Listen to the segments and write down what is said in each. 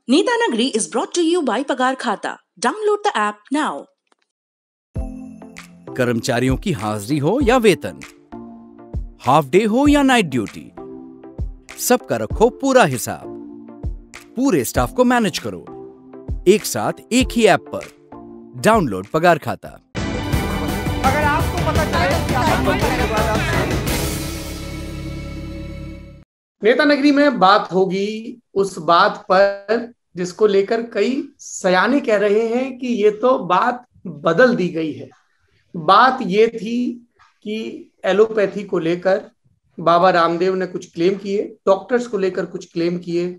Netanagri is brought to you by Pagar Khata. Download the app now. कर्मचारियों की हाजिरी हो या वेतन, हाफ डे हो या नाइट ड्यूटी, सबका रखो पूरा हिसाब। पूरे स्टाफ को मैनेज करो एक साथ एक ही ऐप पर। डाउनलोड पगार खाता। अगर आपको पता चले कि आप के बाद आप नेतानगरी में बात होगी उस बात पर जिसको लेकर कई सयाने कह रहे हैं कि ये तो बात बदल दी गई है। बात ये थी कि एलोपैथी को लेकर बाबा रामदेव ने कुछ क्लेम किए, डॉक्टर्स को लेकर कुछ क्लेम किए,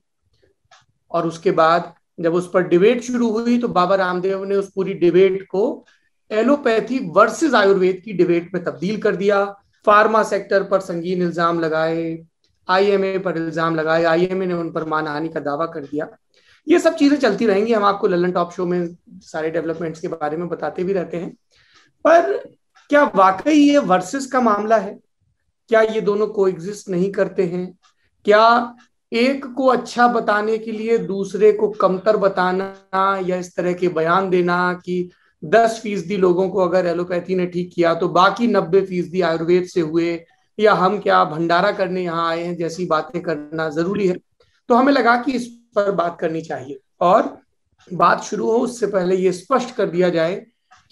और उसके बाद जब उस पर डिबेट शुरू हुई तो बाबा रामदेव ने उस पूरी डिबेट को एलोपैथी वर्सेस आयुर्वेद की डिबेट में तब्दील कर दिया। फार्मा सेक्टर पर संगीन इल्जाम लगाए, आईएमए पर इल्जाम लगाए, आईएमए ने उन पर मानहानि का दावा कर दिया। ये सब चीजें चलती रहेंगी, हम आपको लल्लन टॉप शो में सारे डेवलपमेंट्स के बारे में बताते भी रहते हैं। पर क्या वाकई ये वर्सेस का मामला है? क्या ये दोनों कोएग्जिस्ट नहीं करते हैं? क्या एक को अच्छा बताने के लिए दूसरे को कमतर बताना या इस तरह के बयान देना कि 10% लोगों को अगर एलोपैथी ने ठीक किया तो बाकी 90% आयुर्वेद से हुए, या हम क्या भंडारा करने यहाँ आए हैं, जैसी बातें करना जरूरी है। तो हमें लगा कि इस पर बात करनी चाहिए, और बात शुरू हो उससे पहले ये स्पष्ट कर दिया जाए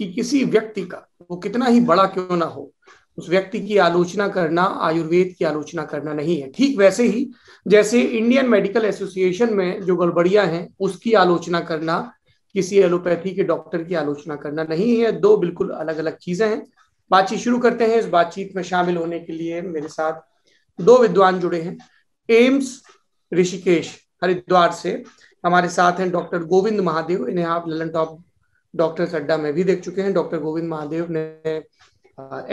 कि किसी व्यक्ति का, वो कितना ही बड़ा क्यों ना हो, उस व्यक्ति की आलोचना करना आयुर्वेद की आलोचना करना नहीं है। ठीक वैसे ही जैसे इंडियन मेडिकल एसोसिएशन में जो गड़बड़ियां हैं उसकी आलोचना करना किसी एलोपैथी के डॉक्टर की आलोचना करना नहीं है। दो बिल्कुल अलग अलग चीजें हैं। बातचीत शुरू करते हैं। इस बातचीत में शामिल होने के लिए मेरे साथ दो विद्वान जुड़े हैं। एम्स ऋषिकेश हरिद्वार से हमारे साथ हैं डॉक्टर गोविंद महादेव। इन्हें आप लल्लन टॉप डॉक्टर्स अड्डा में भी देख चुके हैं। डॉक्टर गोविंद महादेव ने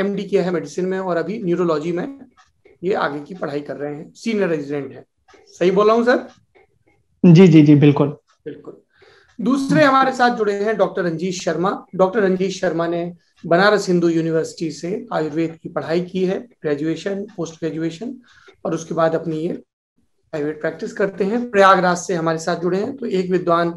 एमडी किया है मेडिसिन में, और अभी न्यूरोलॉजी में ये आगे की पढ़ाई कर रहे हैं, सीनियर रेजिडेंट है। सही बोला हूं सर? जी जी जी, बिल्कुल बिल्कुल। दूसरे हमारे साथ जुड़े हैं डॉक्टर रंजीश शर्मा। डॉक्टर रंजीश शर्मा ने बनारस हिंदू यूनिवर्सिटी से आयुर्वेद की पढ़ाई की है, ग्रेजुएशन, पोस्ट ग्रेजुएशन, और उसके बाद अपनी ये प्राइवेट प्रैक्टिस करते हैं। प्रयागराज से हमारे साथ जुड़े हैं। तो एक विद्वान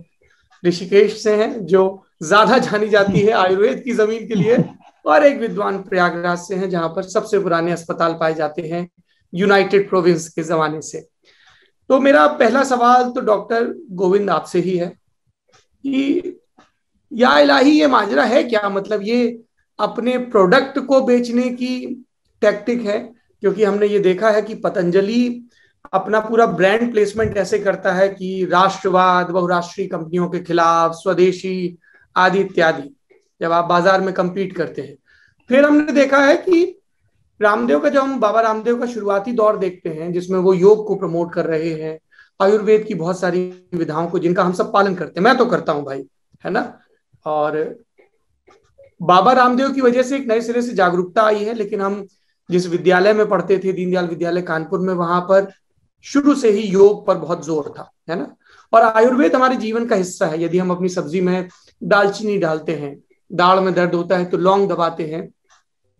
ऋषिकेश से हैं जो ज्यादा जानी जाती है आयुर्वेद की जमीन के लिए, और एक विद्वान प्रयागराज से हैं जहां पर सबसे पुराने अस्पताल पाए जाते हैं यूनाइटेड प्रोविंस के जमाने से। तो मेरा पहला सवाल तो डॉक्टर गोविंद आपसे ही है कि या इलाही ये माजरा है क्या? मतलब ये अपने प्रोडक्ट को बेचने की टैक्टिक है? क्योंकि हमने ये देखा है कि पतंजलि अपना पूरा ब्रांड प्लेसमेंट ऐसे करता है कि राष्ट्रवाद, बहुराष्ट्रीय कंपनियों के खिलाफ, स्वदेशी आदि इत्यादि, जब आप बाजार में compete करते हैं। फिर हमने देखा है कि रामदेव का, जब हम बाबा रामदेव का शुरुआती दौर देखते हैं जिसमें वो योग को प्रमोट कर रहे हैं, आयुर्वेद की बहुत सारी विधाओं को जिनका हम सब पालन करते हैं, मैं तो करता हूं भाई, है ना। और बाबा रामदेव की वजह से एक नए सिरे से जागरूकता आई है। लेकिन हम जिस विद्यालय में पढ़ते थे, दीनदयाल विद्यालय कानपुर में, वहां पर शुरू से ही योग पर बहुत जोर था, है ना। और आयुर्वेद हमारे जीवन का हिस्सा है। यदि हम अपनी सब्जी में दालचीनी डालते हैं, दाढ़ में दर्द होता है तो लौंग दबाते हैं,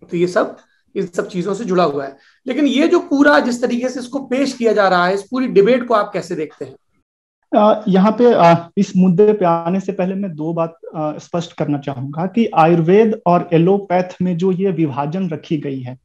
तो ये सब इन सब चीजों से जुड़ा हुआ है। लेकिन ये जो पूरा जिस तरीके से इसको पेश किया जा रहा है, इस पूरी डिबेट को आप कैसे देखते हैं? यहाँ पे इस मुद्दे पे आने से पहले मैं दो बात स्पष्ट करना चाहूंगा कि आयुर्वेद और एलोपैथ में जो ये विभाजन रखी गई है,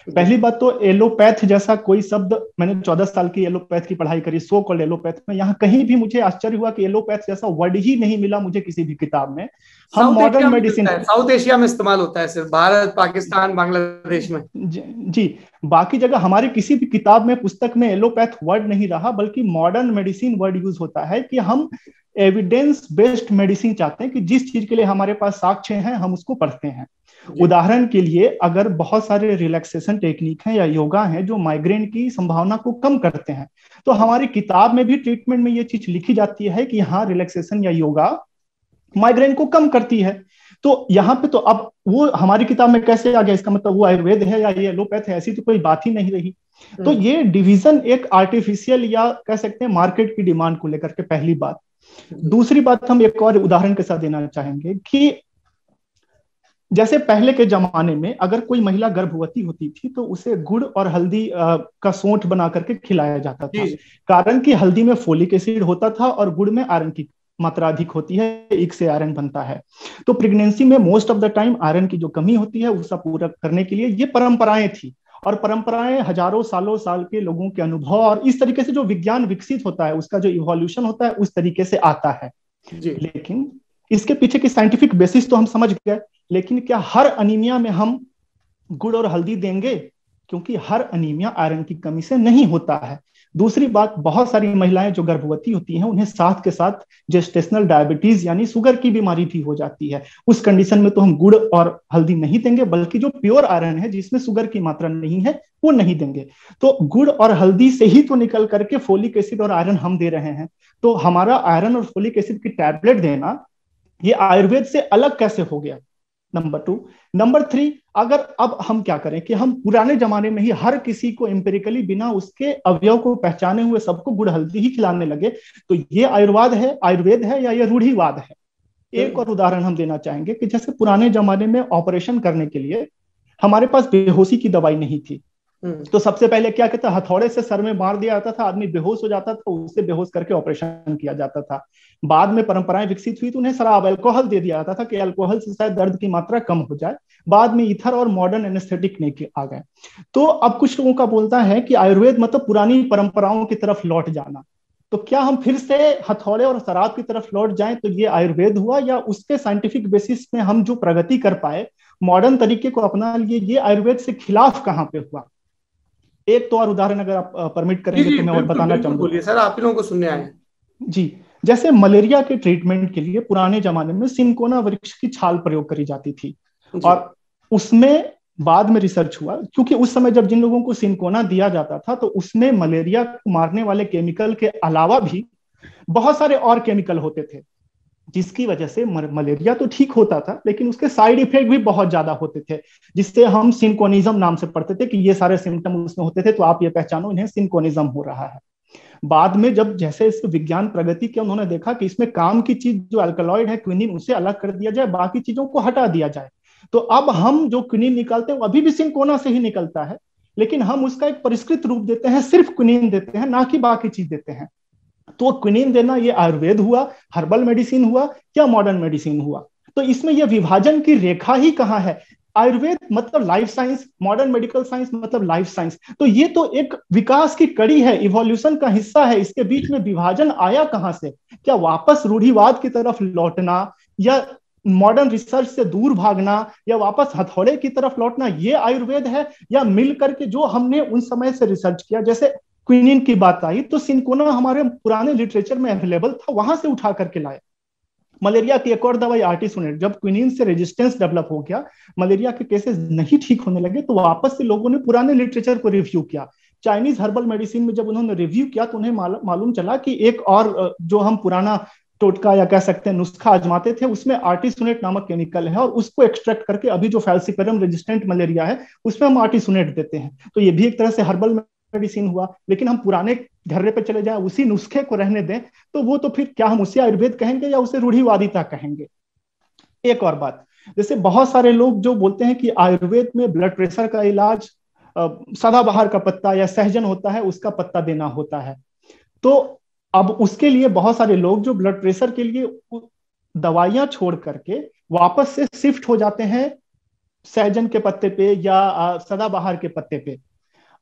पहली बात तो एलोपैथ जैसा कोई शब्द, मैंने 14 साल की एलोपैथ की पढ़ाई करी, सो कॉल्ड एलोपैथ में, यहाँ कहीं भी मुझे आश्चर्य हुआ कि एलोपैथ जैसा वर्ड ही नहीं मिला मुझे किसी भी किताब में। हम मॉडर्न मेडिसिन, साउथ एशिया में इस्तेमाल होता है, सिर्फ भारत, पाकिस्तान, बांग्लादेश में जी, बाकी जगह हमारी किसी भी किताब में, पुस्तक में एलोपैथ वर्ड नहीं रहा, बल्कि मॉडर्न मेडिसिन वर्ड यूज होता है कि हम एविडेंस बेस्ड मेडिसिन चाहते हैं कि जिस चीज के लिए हमारे पास साक्ष्य हैं हम उसको पढ़ते हैं। उदाहरण के लिए, अगर बहुत सारे रिलैक्सेशन टेक्निक हैं या योगा हैं जो माइग्रेन की संभावना को कम करते हैं, तो हमारी किताब में भी ट्रीटमेंट में ये चीज लिखी जाती है कि हाँ, रिलैक्सेशन या योगा माइग्रेन को कम करती है। तो यहाँ पे तो अब वो हमारी किताब में कैसे आ गया? इसका मतलब वो आयुर्वेद है या ये एलोपैथ है, ऐसी तो कोई बात ही नहीं रही। तो ये डिवीजन एक आर्टिफिशियल या कह सकते हैं मार्केट की डिमांड को लेकर के, पहली बात। दूसरी बात हम एक और उदाहरण के साथ देना चाहेंगे कि जैसे पहले के जमाने में अगर कोई महिला गर्भवती होती थी तो उसे गुड़ और हल्दी का सोंठ बना करके खिलाया जाता था, कारण कि हल्दी में फोलिक एसिड होता था और गुड़ में आयरन की मात्रा अधिक होती है, एक से आयरन बनता है। तो प्रेगनेंसी में most of the time iron की जो कमी होती है उसका पूरा करने के लिए ये परंपराएं थी, और परंपराएं हजारों सालों साल के लोगों के अनुभव और इस तरीके से जो विज्ञान विकसित होता है उसका जो इवोल्यूशन होता है उस तरीके से आता है। लेकिन इसके पीछे की साइंटिफिक बेसिस तो हम समझ गए, लेकिन क्या हर अनीमिया में हम गुड़ और हल्दी देंगे? क्योंकि हर अनीमिया आयरन की कमी से नहीं होता है। दूसरी बात, बहुत सारी महिलाएं जो गर्भवती होती हैं उन्हें साथ के साथ जेस्टेशनल डायबिटीज यानी शुगर की बीमारी भी हो जाती है। उस कंडीशन में तो हम गुड़ और हल्दी नहीं देंगे, बल्कि जो प्योर आयरन है जिसमें शुगर की मात्रा नहीं है वो नहीं देंगे। तो गुड़ और हल्दी से ही तो निकल करके फोलिक एसिड और आयरन हम दे रहे हैं, तो हमारा आयरन और फोलिक एसिड की टैबलेट देना ये आयुर्वेद से अलग कैसे हो गया? नंबर 2। नंबर 3, अगर अब हम क्या करें कि हम पुराने जमाने में ही हर किसी को एम्पिरिकली बिना उसके अवयव को पहचाने हुए सबको गुड़ हल्दी ही खिलाने लगे, तो ये आयुर्वेद है या ये रूढ़िवाद है? एक और उदाहरण हम देना चाहेंगे कि जैसे पुराने जमाने में ऑपरेशन करने के लिए हमारे पास बेहोशी की दवाई नहीं थी, तो सबसे पहले क्या कहता, हथौड़े से सर में मार दिया जाता था, आदमी बेहोश हो जाता था, उससे बेहोश करके ऑपरेशन किया जाता था। बाद में परंपराएं विकसित हुई तो उन्हें शराब अल्कोहल दे दिया जाता था कि अल्कोहल से शायद दर्द की मात्रा कम हो जाए। बाद में ईथर और मॉडर्न एनेस्थेटिक नहीं आ गए। तो अब कुछ लोगों का बोलता है कि आयुर्वेद मतलब पुरानी परंपराओं की तरफ लौट जाना। तो क्या हम फिर से हथौड़े और शराब की तरफ लौट जाएं तो ये आयुर्वेद हुआ, या उसके साइंटिफिक बेसिस में हम जो प्रगति कर पाए, मॉडर्न तरीके को अपना लिए, ये आयुर्वेद से खिलाफ कहाँ पे हुआ? एक तो और उदाहरण अगर आप परमिट करेंगे तो मैं और बताना चाहूंगा। बोलिए सर, आप लोगों को सुनने आए जी। जैसे मलेरिया के ट्रीटमेंट के लिए पुराने जमाने में सिनकोना वृक्ष की छाल प्रयोग करी जाती थी, और उसमें बाद में रिसर्च हुआ, क्योंकि उस समय जब जिन लोगों को सिनकोना दिया जाता था तो उसमें मलेरिया को मारने वाले केमिकल के अलावा भी बहुत सारे और केमिकल होते थे, जिसकी वजह से मलेरिया तो ठीक होता था लेकिन उसके साइड इफेक्ट भी बहुत ज्यादा होते थे, जिससे हम सिनकोनिज्म नाम से पढ़ते थे कि ये सारे सिम्टम उसमें होते थे, तो आप ये पहचानो इन्हें सिनकोनिज्म हो रहा है। बाद में जब जैसे इस विज्ञान प्रगति किया, उन्होंने देखा कि इसमें काम की चीज जो अल्कलॉइड है क्विनिन, उसे अलग कर दिया जाए, बाकी चीजों को हटा दिया जाए। तो अब हम जो क्विनिन निकालते हैं वो अभी भी सिनकोना से ही निकलता है, लेकिन हम उसका एक परिष्कृत रूप देते हैं, सिर्फ क्विनिन देते हैं, ना कि बाकी चीज देते हैं। तो क्विनिन देना ये आयुर्वेद हुआ, हर्बल मेडिसिन हुआ, या मॉडर्न मेडिसिन हुआ? तो इसमें यह विभाजन की रेखा ही कहाँ है? आयुर्वेद मतलब life science, modern medical science मतलब लाइफ साइंस। तो ये तो एक विकास की कड़ी है, इवोल्यूशन का हिस्सा है। इसके बीच में विभाजन आया कहां से? क्या वापस रूढ़िवाद की तरफ लौटना, या मॉडर्न रिसर्च से दूर भागना, या वापस हथौड़े की तरफ लौटना, ये आयुर्वेद है? या मिलकर के जो हमने उन समय से रिसर्च किया, जैसे क्विनिन की बात आई तो सिनकोना हमारे पुराने लिटरेचर में अवेलेबल था, वहां से उठा करके लाए। मलेरिया की एक और दवाई आर्टिसोनेट, जब क्विनिन से रेजिस्टेंस डेवलप हो गया, मलेरिया के केसेस नहीं ठीक होने लगे, तो वापस से लोगों ने पुराने लिटरेचर को रिव्यू किया। चाइनीज हर्बल मेडिसिन में जब उन्होंने रिव्यू किया तो उन्हें मालूम चला कि एक और जो हम पुराना टोटका या कह सकते हैं नुस्खा आजमाते थे, उसमें आर्टिसोनेट नामक केमिकल है, और उसको एक्सट्रैक्ट करके अभी जो फैल्सिपेरम रेजिस्टेंट मलेरिया है उसमें हम आर्टिसोनेट देते हैं। तो ये भी एक तरह से हर्बल मेडिसिन हुआ। लेकिन हम पुराने ढर्रे पे चले जाएं, उसी नुस्खे को रहने दें, तो वो तो फिर क्या हम उसे आयुर्वेद कहेंगे या उसे रूढ़िवादिता कहेंगे? एक और बात, जैसे बहुत सारे लोग जो बोलते हैं कि आयुर्वेद में ब्लड प्रेशर का इलाज सदाबहार का पत्ता या सहजन होता है, उसका पत्ता देना होता है। तो अब उसके लिए बहुत सारे लोग जो ब्लड प्रेशर के लिए दवाइयां छोड़ करके वापस से शिफ्ट हो जाते हैं सहजन के पत्ते पे या सदाबहार के पत्ते पे।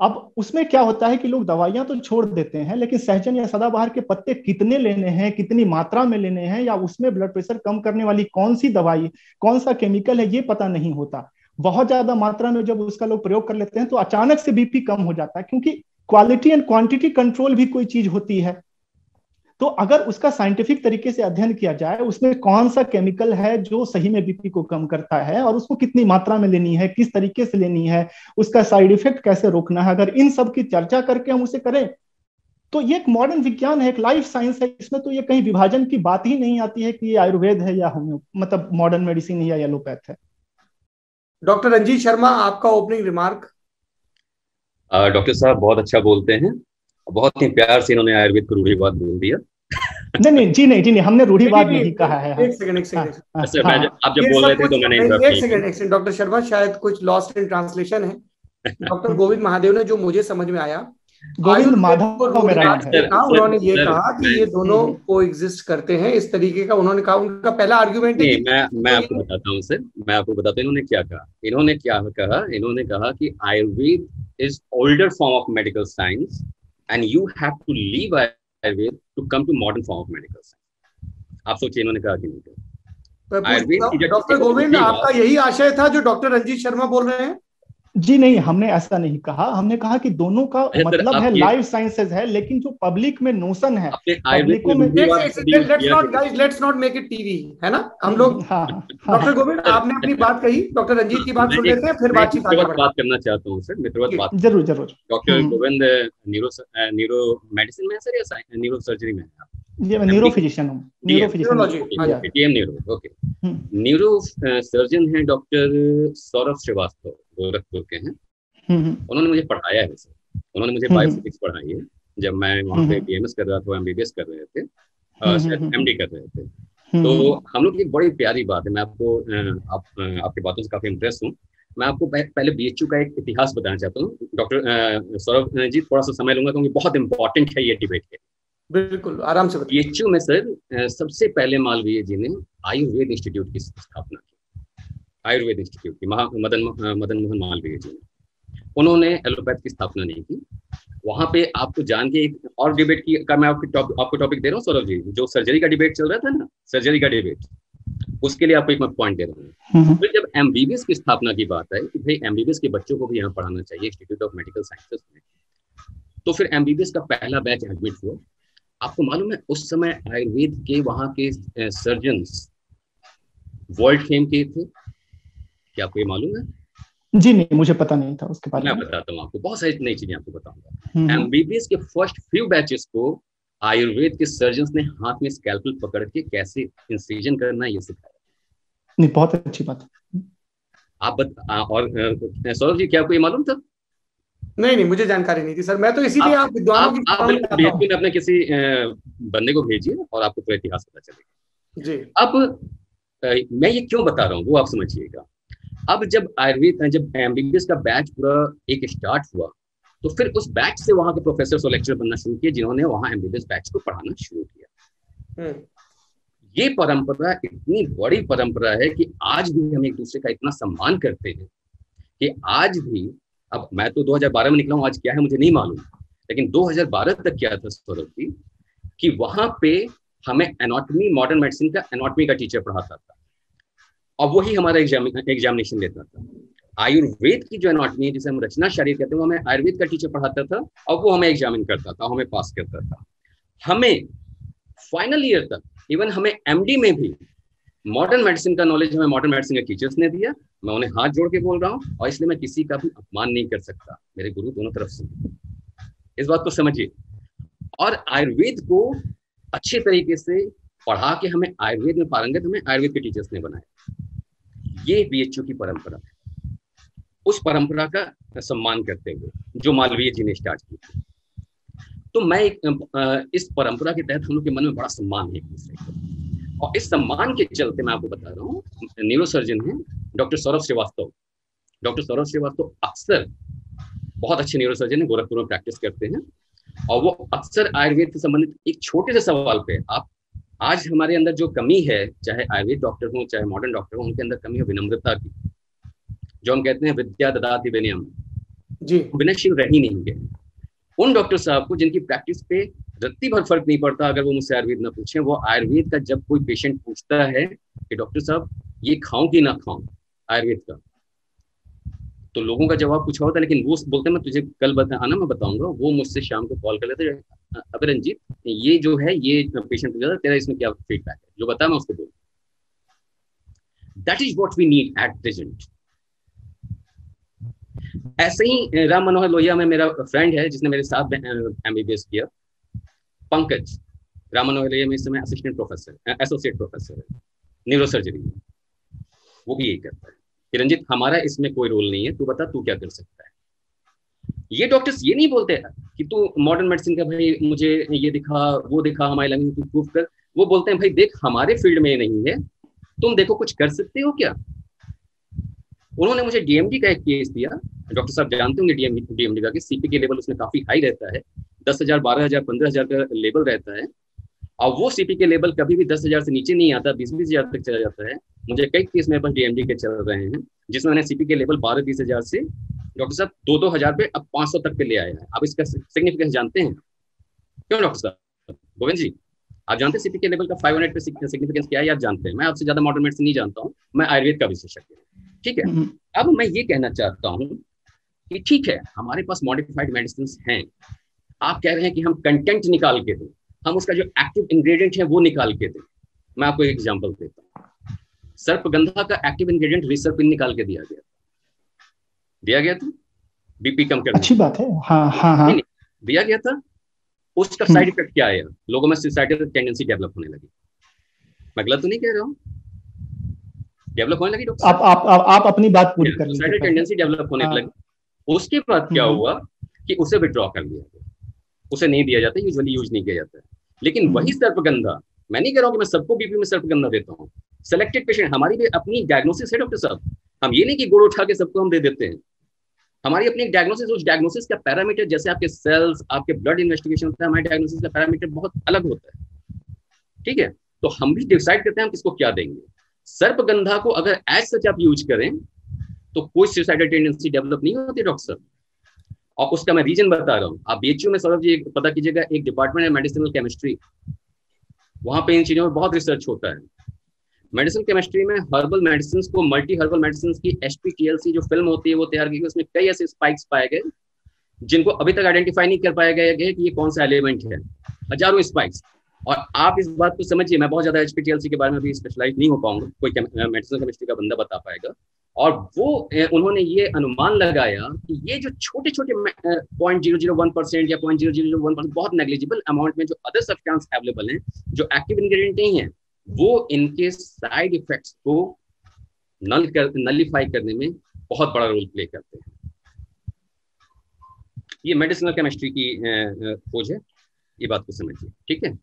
अब उसमें क्या होता है कि लोग दवाइयां तो छोड़ देते हैं, लेकिन सहजन या सदाबहार के पत्ते कितने लेने हैं, कितनी मात्रा में लेने हैं, या उसमें ब्लड प्रेशर कम करने वाली कौन सी दवाई, कौन सा केमिकल है, ये पता नहीं होता। बहुत ज्यादा मात्रा में जब उसका लोग प्रयोग कर लेते हैं तो अचानक से बीपी कम हो जाता है, क्योंकि क्वालिटी एंड क्वांटिटी कंट्रोल भी कोई चीज होती है। तो अगर उसका साइंटिफिक तरीके से अध्ययन किया जाए, उसमें कौन सा केमिकल है जो सही में बीपी को कम करता है, और उसको कितनी मात्रा में लेनी है, किस तरीके से लेनी है, उसका साइड इफेक्ट कैसे रोकना है, अगर इन सब की चर्चा करके हम उसे करें तो ये एक मॉडर्न विज्ञान है, एक लाइफ साइंस है। इसमें तो ये कहीं विभाजन की बात ही नहीं आती है कि ये आयुर्वेद है या होम्यो मतलब मॉडर्न मेडिसिन है या एलोपैथ है। डॉक्टर रंजीत शर्मा, आपका ओपनिंग रिमार्क। डॉक्टर साहब बहुत अच्छा बोलते हैं, बहुत ही प्यार से इन्होंने आयुर्वेद को रूढ़िवाद बोल दिया। नहीं नहीं जी, नहीं जी, नहीं, हमने रूढ़िवाद नहीं कहा है। एक सेकंड आप जब बोल रहे थे तो मैंने एक सेकंड डॉक्टर शर्मा, शायद कुछ लॉस्ट इन ट्रांसलेशन है। डॉक्टर गोविंद महादेव ने जो मुझे समझ में आया, गोविंद माधव मेरा नाम है, उन्होंने ये कहा कि ये दोनों को एग्जिस्ट करते हैं, इस तरीके का उन्होंने कहा। उनका पहला आर्गुमेंट है। मैं आपको बताता हूँ सर, मैं आपको बताता हूँ इन्होंने क्या कहा। इन्होंने कहा कि Ayurveda is older form of medical science and you have to leave Ayurveda to come to modern form of medical science. आप सोचिए इन्होंने कहा कि नहीं। डॉक्टर गोविंद, आपका यही आशय था जो डॉक्टर रंजीत शर्मा बोल रहे हैं? जी नहीं, हमने ऐसा नहीं कहा। हमने कहा कि दोनों का मतलब है लाइफ साइंसेज है, लेकिन जो पब्लिक में नोशन है, पब्लिकों में let's not make it TV, है ना हम लोग। डॉक्टर गोविंद, आपने अपनी बात कही, डॉक्टर रंजीत की बात सुन लेते हैं, फिर बात करना चाहता हूँ सर, मित्रवत बात। जरूर जरूर। डॉक्टर गोविंद न्यूरो मेडिसिन में है सर या न्यूरो सर्जरी में है? ये मैं न्यूरो फिजिशियन हूँ, PTM neuro, okay. Neuro surgeon है डॉक्टर सौरभ श्रीवास्तव, गोरखपुर के हैं। उन्होंने मुझे पढ़ाया है सर, उन्होंने मुझे बायोफिजिक्स पढ़ाई है जब मैं वहाँ पे बीएमएस कर रहा था, एमबीबीएस कर रहे थे, एमडी कर रहे थे। तो हम लोग की बड़ी प्यारी बात है, मैं आपको आपकी बातों से काफी इम्प्रेस हूँ। मैं आपको पहले बीएचयू का एक इतिहास बताना चाहता हूँ। डॉक्टर सौरभ जी, थोड़ा सा समय लूंगा क्योंकि बहुत इंपॉर्टेंट है ये डिबेट के। बिल्कुल, आराम से बताइए। बीएचयू में सर सबसे पहले मालवीय जी ने आयुर्वेद इंस्टीट्यूट की स्थापना की। आयुर्वेद इंस्टीट्यूट की मदन मोहन मालवीय जी ने, उन्होंने एलोपैथ की स्थापना नहीं की। वहां पे आपको जान के एक और डिबेट की का मैं आपको टॉपिक दे रहा हूँ सौरभ जी, जो सर्जरी का डिबेट चल रहा था ना, सर्जरी का डिबेट, उसके लिए आपको एक मैं पॉइंट दे रहा हूँ। फिर जब एमबीबीएस की स्थापना की बात है कि भाई एमबीबीएस के बच्चों को भी यहाँ पढ़ाना चाहिए इंस्टीट्यूट ऑफ मेडिकल साइंसेस में, तो फिर एमबीबीएस का पहला बैच एडमिट हुआ। आपको मालूम है उस समय आयुर्वेद के वहां के सर्जन्स वर्ल्ड फेम के थे, क्या आपको ये मालूम है? जी नहीं, मुझे पता नहीं था उसके बारे में। मैं बताता हूँ आपको, बहुत सारी नई चीजें आपको बताऊंगा। एमबीबीएस के फर्स्ट फ्यू बैचेस को आयुर्वेद के सर्जन्स ने हाथ में स्कैल्पल पकड़ के कैसे इंसिजन करना है ये सिखाया। नहीं, बहुत अच्छी बात। आप और सौरभ जी, क्या आपको ये मालूम था? नहीं, मुझे जानकारी नहीं थी सर, मैं तो इसीलिए आप विद्वानों की अपने किसी बंदे को भेजिए और आपको पूरा इतिहास पता चलेगा जी। अब मैं ये क्यों बता रहा हूँ वो आप समझिएगा। अब जब जब एमबीबीएस का बैच पूरा एक स्टार्ट हुआ, तो फिर उस बैच से वहां के प्रोफेसर और लेक्चर बनना शुरू किए, जिन्होंने वहां एमबीबीएस बैच को पढ़ाना शुरू किया। ये परंपरा इतनी बड़ी परंपरा है कि आज भी हम एक दूसरे का इतना सम्मान करते हैं कि आज भी, अब मैं तो 2012 में निकला हूँ, आज क्या है मुझे नहीं मालूम, लेकिन 2012 तक क्या था सौरभ जी कि वहां पे हमें एनाटॉमी, मॉडर्न मेडिसिन का एनाटॉमी का टीचर पढ़ाता था और वही हमारा एग्जामिनेशन लेता था। आयुर्वेद की जो एनाटॉमी है, जिसे हम रचना शरीर कहते हैं, वो हमें आयुर्वेद का टीचर पढ़ाता था और वो हमें एग्जामिन करता था, हमें पास करता था। हमें फाइनल ईयर तक, इवन हमें एमडी में भी मॉडर्न मेडिसिन का नॉलेज हमें मॉडर्न मेडिसिन के टीचर्स ने दिया। मैं उन्हें हाथ जोड़ के बोल रहा हूँ और इसलिए मैं किसी का भी अपमान नहीं कर सकता, मेरे गुरु दोनों तरफ से, इस बात को समझिए। और आयुर्वेद को अच्छे तरीके से पढ़ा के हमें आयुर्वेद में पारंगत हमें आयुर्वेद के टीचर्स ने बनाया। ये बीएचयू की परंपरा है। उस परंपरा का सम्मान करते हुए जो मालवीय जी ने स्टार्ट की थी, तो मैं इस परंपरा के तहत हम लोग के मन में बड़ा सम्मान है एक दूसरे को, और इस सम्मान के चलते मैं आपको बता रहा हूँ, न्यूरो सर्जन है डॉक्टर सौरभ श्रीवास्तव। डॉक्टर सौरभ श्रीवास्तव अक्सर बहुत अच्छे न्यूरो सर्जन है, गोरखपुर में प्रैक्टिस करते हैं, और वो अक्सर आयुर्वेद से संबंधित एक छोटे से सवाल पे, आप आज हमारे अंदर जो कमी है, चाहे आयुर्वेद डॉक्टर हो चाहे मॉडर्न डॉक्टर हो, उनके अंदर कमी है विनम्रता की, जो हम कहते हैं विद्या ददाति विनयम जी, विनयशील रह ही नहीं गए। उन डॉक्टर साहब को जिनकी प्रैक्टिस पे रत्ती भर फर्क नहीं पड़ता अगर वो मुझसे आयुर्वेद ना पूछें, वो आयुर्वेद का जब कोई पेशेंट पूछता है कि डॉक्टर साहब ये खाऊं कि ना खाऊं आयुर्वेद का, तो लोगों का जवाब कुछ होता है, लेकिन वो बोलते हैं मैं तुझे कल आना मैं बताऊंगा। वो मुझसे शाम को कॉल कर लेते, अबे रंजीत ये जो है ये पेशेंट पूछा था, तेरा इसमें क्या फीडबैक है, जो बता मैं उसको बोलूँ। That is what we need at present. ऐसे ही राम मनोहर लोहिया में मेरा फ्रेंड है जिसने मेरे साथ एमबीबीएस किया, पंकज। राम मनोहर लोहिया में इस समय असिस्टेंट प्रोफेसर, एसोसिएट प्रोफेसर है न्यूरो सर्जरी में। वो भी यही करता है कि रंजीत हमारा इसमें कोई रोल नहीं है, तू बता तू क्या कर सकता है। ये डॉक्टर्स ये नहीं बोलते कि तू मॉडर्न मेडिसिन का भाई मुझे ये दिखा वो दिखा, हमारी लैंग्वेज तू प्रूव कर। वो बोलते हैं भाई देख हमारे फील्ड में नहीं है, तुम देखो कुछ कर सकते हो क्या। उन्होंने मुझे डीएमडी का एक केस दिया, डॉक्टर साहब जानते होंगे डीएमडी का, सीपी के लेवल उसमें काफी हाई रहता है, 10,000 12,000 15,000 का लेवल रहता है, और वो सीपी के लेवल कभी भी 10,000 से नीचे नहीं आता, 20,000 तक चला जाता है। मुझे कई केस मेरे पास डीएमडी के चल रहे हैं जिसमें मैंने सीपी के लेवल 12-20,000 से डॉक्टर साहब 2,000 पे अब 500 तक पे ले आया है। आप इसका सिग्निफिकेंस जानते हैं क्यों डॉक्टर साहब? गोविंद जी आप जानते हैं सीपी के लेवल का 500 पे सिग्निफिकेंस क्या है? आप जानते हैं, मैं आपसे ज्यादा मॉडर्न मेडिसिन नहीं जानता हूँ, मैं आयुर्वेद का विशेषज्ञ हूँ, ठीक है। अब मैं ये कहना चाहता हूँ कि ठीक है हमारे पास मॉडिफाइड मेडिसिन हैं, आप कह रहे हैं कि हम कंटेंट निकाल के दें, हम उसका जो एक्टिव इंग्रेडिएंट है वो निकाल के दें। मैं आपको एक एग्जांपल देता हूँ, सर्पगंधा का एक्टिव इंग्रेडिएंट रिसर्पिन निकाल के दिया गया था बीपी कम करने। अच्छी बात है, हाँ हाँ हाँ दिया गया था। उसका साइड इफेक्ट क्या आया? लोगों में सुसाइडल टेंडेंसी डेवलप होने लगी। मैं गलत तो नहीं कह रहा हूँ? डेवलप होने लगी डॉक्टर। आप अपनी बात पूरी कर लीजिए। सुसाइडल टेंडेंसी डेवलप होने लगी। उसके बाद क्या हुआ कि उसे विड्रॉ कर लिया गया, उसे नहीं दिया जाता, यूजुअली यूज नहीं किया जाता है। लेकिन वही सर्पगंधा, मैं नहीं कह रहा हूँ कि मैं सबको बीपी में सर्पगंधा देता हूँ, सेलेक्टेड पेशेंट, हमारी भी अपनी डायग्नोसिस है डॉक्टर साहब। हम ये नहीं कि गुड़ उठा के सबको हम दे देते हैं, हमारी अपनी डायग्नोसिस, उस डायग्नोसिस का पैरामीटर, जैसे आपके सेल्स, आपके ब्लड इन्वेस्टिगेशन होता है, हमारे डायग्नोसिस का पैरामीटर बहुत अलग होता है, ठीक है। तो हम भी डिसाइड करते हैं हम किसको क्या देंगे। सर्पगंधा को अगर एज सच आप यूज करें तो कोई सुसाइडल टेंडेंसी डेवलप नहीं होती डॉक्टर साहब, और उसका मैं रीजन बता रहा हूँ। आप बीएचयू में सौरभ जी पता कीजिएगा, एक डिपार्टमेंट है मेडिसिनल केमिस्ट्री, वहां पे इन चीजों में बहुत रिसर्च होता है। मेडिसिन केमिस्ट्री में हर्बल मेडिसिन को, मल्टी हर्बल मेडिसिन की HPTLC जो फिल्म होती है वो तैयार की, उसमें कई ऐसे स्पाइक्स पाए गए जिनको अभी तक आइडेंटिफाई नहीं कर पाया गया कि ये कौन सा एलिमेंट है, हजारों स्पाइक्स। और आप इस बात को समझिए, मैं बहुत ज्यादा HPTLC के बारे में भी स्पेशलाइज नहीं हो पाऊंगा, कोई मेडिसिन केमिस्ट्री का बंदा बता पाएगा। और वो उन्होंने ये अनुमान लगाया कि ये जो छोटे छोटे 0.001% या 0.0001%, बहुत नेग्लिजिबल अमाउंट में जो अदर सब्सटेंस अवेलेबल हैं, जो एक्टिव इंग्रेडिएंट नहीं है, वो इनके साइड इफेक्ट्स को नलिफाई करने में बहुत बड़ा रोल प्ले करते हैं। ये मेडिसिनल केमिस्ट्री की खोज है, ये बात को समझिए, ठीक है।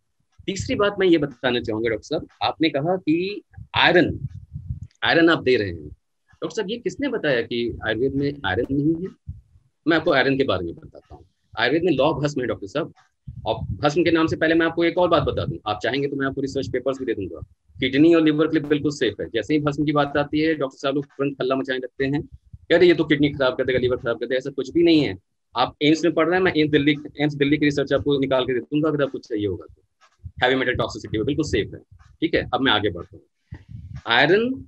तीसरी बात मैं ये बताना चाहूंगा डॉक्टर साहब, आपने कहा कि आयरन आप दे रहे हैं। डॉक्टर साहब ये किसने बताया कि आयुर्वेद में आयरन नहीं है? मैं आपको आयरन के बारे में बताता हूँ। आयुर्वेद में लौ भस्म है डॉक्टर साहब, और भस्म के नाम से पहले मैं आपको एक और बात बता दूं, आप चाहेंगे तो मैं आपको रिसर्च पेपर्स भी दे दूंगा। किडनी और लिवर के लिए बिल्कुल सेफ है। जैसे ही भस्म की बात आती है डॉक्टर साहब लोग तुरंत हल्ला मचाने लगते हैं, कह रहे ये तो किडनी खराब कर देगा, लिवर खराब कर देगा। ऐसा कुछ भी नहीं है। आप एम्स में पढ़ रहे हैं, मैं एम्स दिल्ली की रिसर्च आपको निकाल के दे दूंगा अगर आपको चाहिए होगा तो। हैवी मेटल टॉक्सिसिटी बिल्कुल सेफ है, ठीक है। अब मैं आगे बढ़ता हूँ। आयरन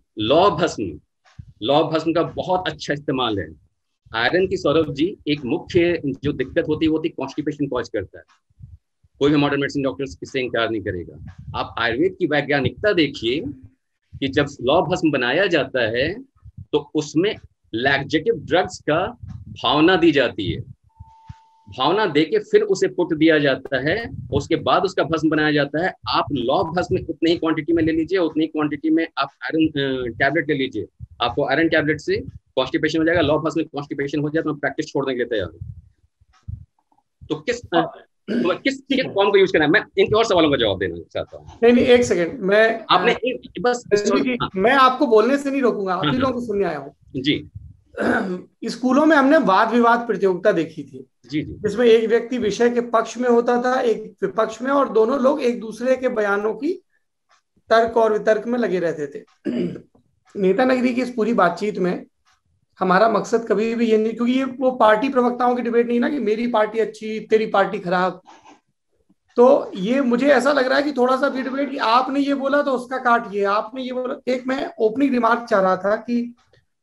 लौ भस्म का बहुत अच्छा इस्तेमाल है। आयरन की सौरभ जी एक मुख्य जो दिक्कत होती है वो होती है कॉन्स्टिपेशन कॉज करता है। कोई भी मॉडर्न मेडिसिन डॉक्टर इससे इंकार नहीं करेगा। आप आयुर्वेद की वैज्ञानिकता देखिए कि जब लौ भस्म बनाया जाता है तो उसमें लैक्जेटिव ड्रग्स का भावना दी जाती है, भावना देके फिर उसे पुट दिया जाता है, उसके बाद उसका भस्म बनाया जाता है। आप लौ भस्म उतनी ही क्वांटिटी में ले लीजिए, उतनी क्वांटिटी में आप आयरन टैबलेट ले लीजिए, आपको आयरन टैबलेट से कॉन्स्टिपेशन हो जाएगा। लौ भस्म में कॉन्स्टिपेशन हो जाए तो मैं प्रैक्टिस छोड़ने के लिए तैयार हूँ। तो किस फॉर्म को यूज करना है, मैं इनके और सवालों का जवाब देना चाहता हूँ। नहीं एक सेकंड, मैं आपने बस मैं आपको बोलने से नहीं रोकूंगा, आप ही लोगों को सुनने आया हूँ जी। स्कूलों में हमने वाद विवाद प्रतियोगिता देखी थी जी, जिसमें एक व्यक्ति विषय के पक्ष में होता था, एक विपक्ष में, और दोनों लोग एक दूसरे के बयानों की तर्क और वितर्क में लगे रहते थे। नेता नगरी की इस पूरी बातचीत में हमारा मकसद कभी भी ये नहीं, क्योंकि ये वो पार्टी प्रवक्ताओं की डिबेट नहीं ना कि मेरी पार्टी अच्छी तेरी पार्टी खराब। तो ये मुझे ऐसा लग रहा है कि थोड़ा सा भी डिबेट कि आपने ये बोला तो उसका काटिए, आपने ये बोला। एक मैं ओपनिंग रिमार्क चाह रहा था कि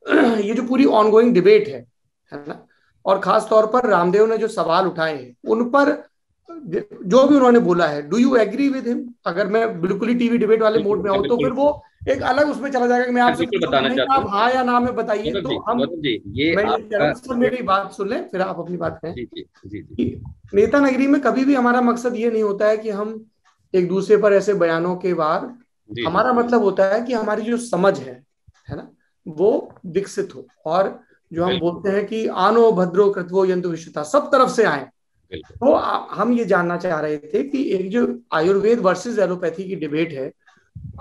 ये जो पूरी ऑनगोइंग डिबेट है ना, और खास तौर पर रामदेव ने जो सवाल उठाए हैं उन पर जो भी उन्होंने बोला है, do you agree with him? अगर मैं बिल्कुल ही टीवी डिबेट वाले मोड में आऊं तो फिर वो एक अलग उसमें चला जाएगा कि मैं आपसे बताना चाहता हूं, आप हाँ या ना में बताइए। तो हम मेरी बात सुन लें फिर आप अपनी बात कहें। नेता नगरी में कभी भी हमारा मकसद ये नहीं होता है कि हम एक दूसरे पर ऐसे बयानों के वार, हमारा मतलब होता है कि हमारी जो समझ है ना, वो विकसित हो, और जो हम बोलते हैं कि आनो भद्रो कृतवो यंतु विश्वता, सब तरफ से आए। तो हम ये जानना चाह रहे थे कि एक जो आयुर्वेद वर्सेस एलोपैथी की डिबेट है,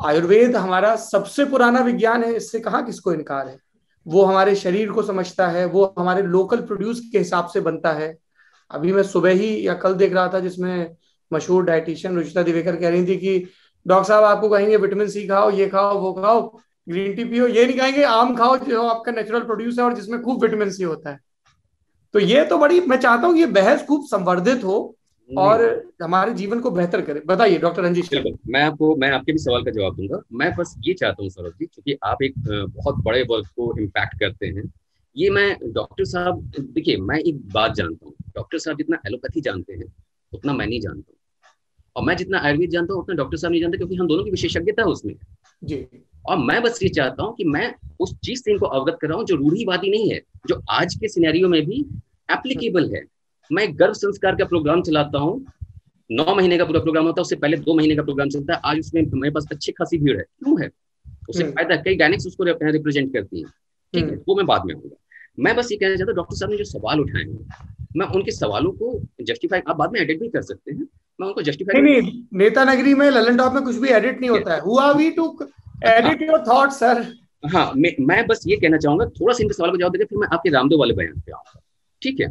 आयुर्वेद हमारा सबसे पुराना विज्ञान है, इससे कहाँ किसको इनकार है। वो हमारे शरीर को समझता है, वो हमारे लोकल प्रोड्यूस के हिसाब से बनता है। अभी मैं सुबह ही या कल देख रहा था जिसमें मशहूर डाइटिशियन रुचिता दिवेकर कह रही थी कि डॉक्टर साहब आपको कहेंगे विटामिन सी खाओ, ये खाओ, वो खाओ, ग्रीन टी पियो, ये नहीं कहेंगे आम खाओ जो आपका नेचुरल प्रोड्यूस है और जिसमें खूब विटामिन सी होता है। तो ये तो बड़ी, मैं चाहता हूँ ये बहस खूब संवर्धित हो और हमारे जीवन को बेहतर करे। बताइए डॉक्टर रंजीत। मैं आपके भी सवाल का जवाब दूंगा। मैं बस ये चाहता हूँ सौरभ जी, क्योंकि आप एक बहुत बड़े वर्ग को इम्पैक्ट करते हैं। ये मैं डॉक्टर साहब, देखिए मैं एक बात जानता हूँ, डॉक्टर साहब जितना एलोपैथी जानते हैं उतना मैं नहीं जानता हूँ, और मैं जितना आयुर्वेद जानता हूँ उतना डॉक्टर साहब नहीं जानते, क्योंकि हम दोनों की विशेषज्ञता है उसमें जी। और मैं बस ये चाहता हूँ कि मैं उस चीज से इनको अवगत कराऊं जो रूढ़िवादी नहीं है, जो आज के सिनेरियो में भी एप्लीकेबल है। मैं गर्भ संस्कार का प्रोग्राम चलाता हूँ, 9 महीने का पूरा प्रोग्राम होता है, उससे पहले 2 महीने का प्रोग्राम चलता है। आज उसमें मेरे पास अच्छी खासी भीड़ है, क्यों है? उससे फायदा, कई गायनिक्स उसको रिप्रेजेंट करती है, ठीक है, वो मैं बाद में आऊंगा। मैं बस ये कहना चाहता हूँ, डॉक्टर साहब ने जो सवाल उठाए हैं, मैं उनके सवालों को जस्टिफाई, आप बाद में एडिट भी कर सकते हैं, मैं उनको जस्टिफाई नहीं, नेता नगरी में ललन टॉप में कुछ भी एडिट नहीं होता है। Who are we to edit your thoughts, sir? हाँ, मैं बस ये कहना चाहूंगा, थोड़ा सा इनके सवाल को जवाब देकर फिर मैं आपके रामदेव वाले बयान पे आऊंगा, ठीक है।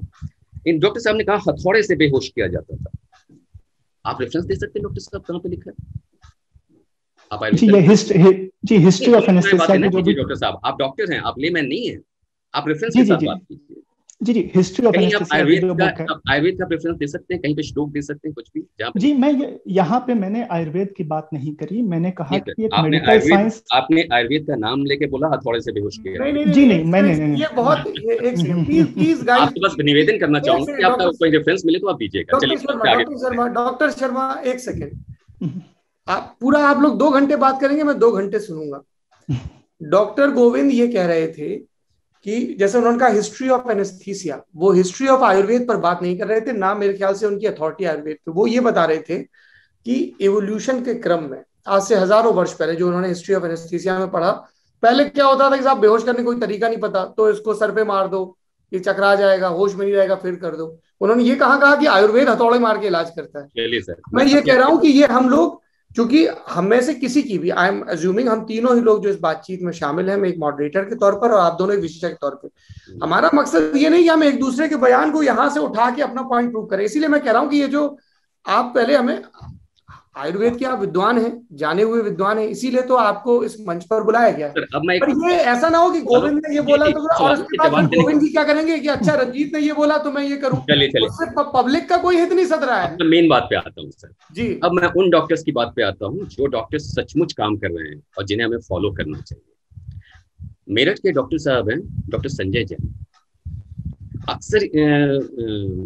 इन डॉक्टर साहब ने कहा हथौड़े से बेहोश किया जाता था, आप रेफरेंस दे सकते हैं डॉक्टर साहब कहाँ पे लिखा है? आप हिस्ट्री ऑफ एनेस्थीसिया जो भी, डॉक्टर साहब आप डॉक्टर हैं, आप लेमैन नहीं है, आप रेफरेंस के साथ बात कीजिए। जी हिस्ट्री ऑफ एनेस्थीसिया आयुर्वेद का प्रेफरेंस दे सकते हैं, कहीं पे श्लोक दे सकते हैं, कुछ भी जहाँ पे। जी मैं यहाँ पे मैंने आयुर्वेद की बात नहीं करी, मैंने कहा कि एक मेडिकल साइंस, आपने आयुर्वेद का नाम लेके बोला हथौड़े से बेहोश किया। जी नहीं, मैंने ये बहुत प्लीज गाइस, आपको बस निवेदन करना चाहूंगा कि आपका कोई रेफरेंस मिले तो आप दीजिएगा। डॉक्टर शर्मा एक सेकेंड, आप लोग 2 घंटे बात करेंगे, मैं 2 घंटे सुनूंगा। डॉक्टर गोविंद ये कह रहे थे कि जैसे उन्होंने कहा हिस्ट्री ऑफ एनेस्थीसिया, वो हिस्ट्री ऑफ आयुर्वेद पर बात नहीं कर रहे थे, ना मेरे ख्याल से उनकी अथॉरिटी आयुर्वेद पे। वो ये बता रहे थे कि एवोल्यूशन के क्रम में आज से हजारों वर्ष पहले जो उन्होंने हिस्ट्री ऑफ एनेस्थीसिया में पढ़ा, पहले क्या होता था कि साहब बेहोश करने कोई तरीका नहीं पता तो इसको सर पे मार दो, ये चकरा जाएगा, होश में नहीं रहेगा, फिर कर दो। उन्होंने ये कहा कि आयुर्वेद हथौड़े मार के इलाज करता है। मैं ये कह रहा हूँ कि ये हम लोग, क्योंकि हम में से किसी की भी, आई एम अज्यूमिंग हम तीनों ही लोग जो इस बातचीत में शामिल हैं, मैं एक मॉडरेटर के तौर पर और आप दोनों एक विशेषज्ञ के तौर पर, हमारा मकसद ये नहीं कि हम एक दूसरे के बयान को यहां से उठा के अपना पॉइंट प्रूव करें। इसीलिए मैं कह रहा हूं कि ये जो आप पहले हमें, आयुर्वेद के आप विद्वान हैं, जाने हुए विद्वान हैं, इसीलिए तो आपको इस मंच पर बुलाया गया है। पर ये ऐसा ना हो कि गोविंद ने ये बोला तो और उसके बाद गोविंद जी क्या करेंगे कि अच्छा रंजीत ने ये बोला तो मैं ये करूं। चलिए पब्लिक का कोई हित नहीं सद रहा है। मेन बात पे आता हूँ सर जी। अब मैं उन डॉक्टर्स की बात पे आता हूँ जो डॉक्टर्स सचमुच काम कर रहे हैं और जिन्हें हमें फॉलो करना चाहिए। मेरठ के डॉक्टर साहब हैं, डॉक्टर संजय जैन। अक्सर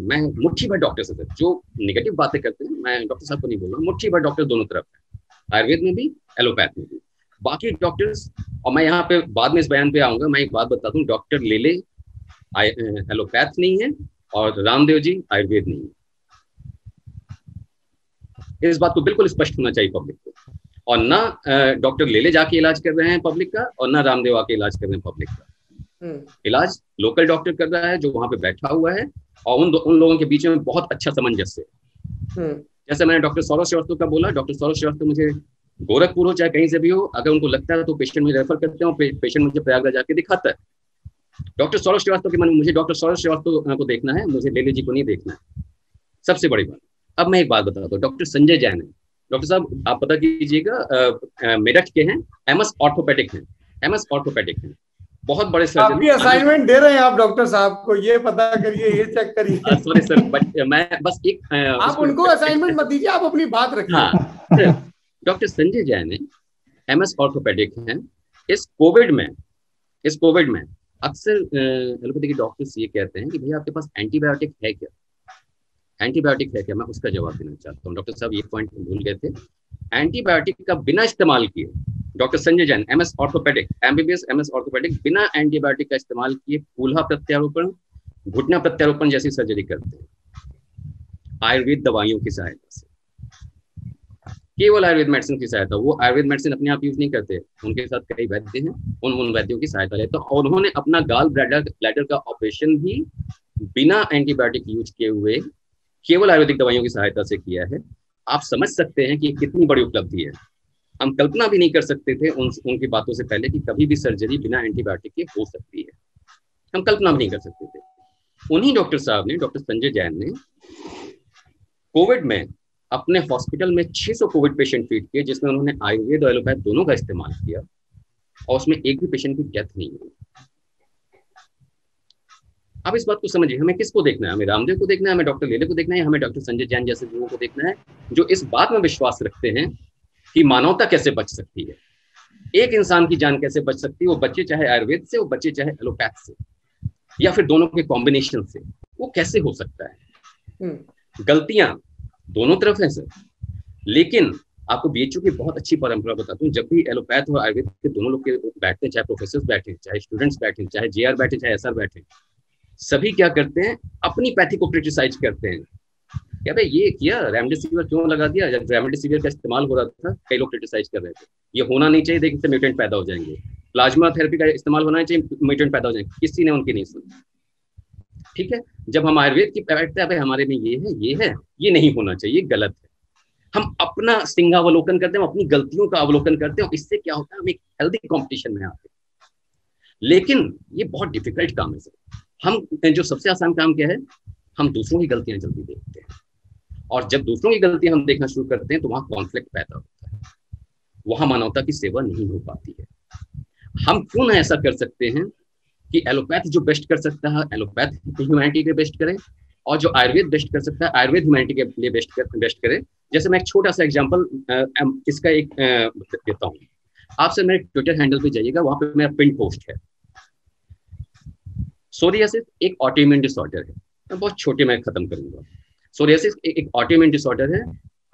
मैं मुट्ठी भर डॉक्टर से जो नेगेटिव बातें करते हैं, मैं डॉक्टर साहब को नहीं बोल रहा, मुट्ठी भर डॉक्टर दोनों तरफ है, आयुर्वेद में भी एलोपैथ में भी, बाकी डॉक्टर्स। और मैं यहाँ पे बाद में इस बयान पे आऊंगा, मैं एक बात बताता हूँ, डॉक्टर लेले एलोपैथ नहीं है और रामदेव जी आयुर्वेद नहीं है। इस बात को बिल्कुल स्पष्ट होना चाहिए पब्लिक को। और ना डॉक्टर लेले जाके इलाज कर रहे हैं पब्लिक का, और ना रामदेव आके इलाज कर रहे हैं पब्लिक का। इलाज लोकल डॉक्टर कर रहा है जो वहां पे बैठा हुआ है, और उन लोगों के बीच में बहुत अच्छा सामंजस्य है। जैसे मैंने डॉक्टर सौरभ श्रीवास्तव का बोला, डॉक्टर सौरभ श्रीवास्तव मुझे गोरखपुर हो चाहे कहीं से भी हो, अगर उनको लगता है तो पेशेंट मुझे रेफर करते हैं, पेशेंट मुझे प्रयागराज जाके दिखाता है। डॉक्टर सौरभ श्रीवास्तव के मन में मुझे डॉक्टर सौरभ श्रीवास्तव को देखना है, मुझे लेले जी को नहीं देखना है, सबसे बड़ी बात। अब मैं एक बात बताता हूँ, डॉक्टर संजय जैन है। डॉक्टर साहब आप पता कीजिएगा, मेरठ के हैं, एमएस ऑर्थोपेडिक हैं, एमएस ऑर्थोपेडिक हैं, बहुत बड़े सर्जन। आपकी असाइनमेंट दे रहे हैं आप डॉक्टर साहब को, ये पता करिए, ये चेक करिए। सॉरी सर, बट मैं बस एक आप उनको असाइनमेंट मत दीजिए, आप अपनी बात रखिए। हाँ, डॉक्टर संजय जैन है, एमएस ऑर्थोपेडिक हैं। इस कोविड में अक्सर एलोपैथी के डॉक्टर्स ये कहते हैं कि भैया आपके पास एंटीबायोटिक है क्या, एंटीबायोटिक है क्या? मैं उसका जवाब देना चाहता हूँ। डॉक्टर साहब ये पॉइंट भूल गए थे। एंटीबायोटिक का बिना इस्तेमाल किए doctor Sanjay Jain, MS orthopaedic, MBBS MS orthopaedic, बिना एंटीबायोटिक का इस्तेमाल किए कूल्हा प्रत्यारोपण, घुटना प्रत्यारोपण जैसी सर्जरी करते हैं आयुर्वेद दवाइयों की सहायता से। केवल आयुर्वेद मेडिसिन की सहायता। वो आयुर्वेद मेडिसिन अपने आप यूज नहीं करते, उनके साथ कई वैद्य हैं, उन वैद्यों की सहायता लेते हैं। और उन्होंने अपना गाल ब्लैडर का ऑपरेशन भी बिना एंटीबायोटिक यूज किए हुए केवल आयुर्वेदिक दवाइयों की सहायता से किया है। आप समझ सकते हैं कि कितनी बड़ी उपलब्धि है। हम कल्पना भी नहीं कर सकते थे उनकी बातों से पहले कि कभी भी सर्जरी बिना एंटीबायोटिक के हो सकती है। हम कल्पना भी नहीं कर सकते थे। उन्हीं डॉक्टर साहब ने, डॉक्टर संजय जैन ने, कोविड में अपने हॉस्पिटल में 600 कोविड पेशेंट ट्रीट किए, जिसमें उन्होंने आयुर्वेद और एलोपैथ दोनों का इस्तेमाल किया, और उसमें एक भी पेशेंट की डेथ नहीं हुई। अब इस बात को समझिए, हमें किसको देखना है? हमें रामदेव को देखना है, हमें डॉक्टर लेले को देखना है, हमें डॉक्टर संजय जैन जैसे लोगों को देखना है जो इस बात में विश्वास रखते हैं कि मानवता कैसे बच सकती है, एक इंसान की जान कैसे बच सकती है, वो बच्चे चाहे आयुर्वेद से, वो बच्चे चाहे एलोपैथ से, या फिर दोनों के कॉम्बिनेशन से, वो कैसे हो सकता है? गलतियां दोनों तरफ है सर। लेकिन आपको बीएचयू की बहुत अच्छी परंपरा बताता हूँ, जब भी एलोपैथ और आयुर्वेद के दोनों लोग बैठते हैं, चाहे प्रोफेसर बैठे, चाहे स्टूडेंट्स बैठे, चाहे जेआर बैठे, चाहे एसआर बैठे, सभी क्या करते हैं? अपनी पैथी को क्रिटिसाइज करते हैं। क्या भाई ये किया, रेमडेसिविर क्यों लगा दिया? जब रेमडेसिविर का इस्तेमाल हो रहा था, कई लोग क्रिटिसाइज कर रहे थे, ये होना नहीं चाहिए, देखिए म्यूटेंट पैदा हो जाएंगे। प्लाज्मा थेरेपी का इस्तेमाल होना चाहिए, म्यूटेंट पैदा हो जाएंगे। किसी ने उनकी नहीं सुनी। ठीक है, जब हम आयुर्वेद की बैठते हैं, हमारे में ये है, ये नहीं होना चाहिए, गलत है। हम अपना सिंहावलोकन करते हैं, अपनी गलतियों का अवलोकन करते हैं, और इससे क्या होता है? हम एक हेल्दी कॉम्पिटिशन में आते हैं। लेकिन ये बहुत डिफिकल्ट काम है सर। हम जो सबसे आसान काम क्या है? हम दूसरों की गलतियां जल्दी देखते हैं, और जब दूसरों की गलतियां हम देखना शुरू करते हैं तो वहां कॉन्फ्लिक्ट पैदा होता है, वहां मानवता की सेवा नहीं हो पाती है। हम क्यों ना ऐसा कर सकते हैं कि एलोपैथ जो बेस्ट कर सकता है, एलोपैथ ह्यूमैनिटी के बेस्ट करे, और जो आयुर्वेद बेस्ट कर सकता है, आयुर्वेद ह्यूमैनिटी के लिए बेस्ट करे। जैसे मैं एक छोटा सा एग्जांपल इसका एक देता हूँ। आप सर मेरे ट्विटर हैंडल पे जाइएगा, वहां पे मेरा पिन पोस्ट है। सोरियासिस एक ऑटोइम्यून डिसऑर्डर है, मैं बहुत छोटे में खत्म करूंगा। सोरियासिस एक ऑटोइम्यून डिसऑर्डर है।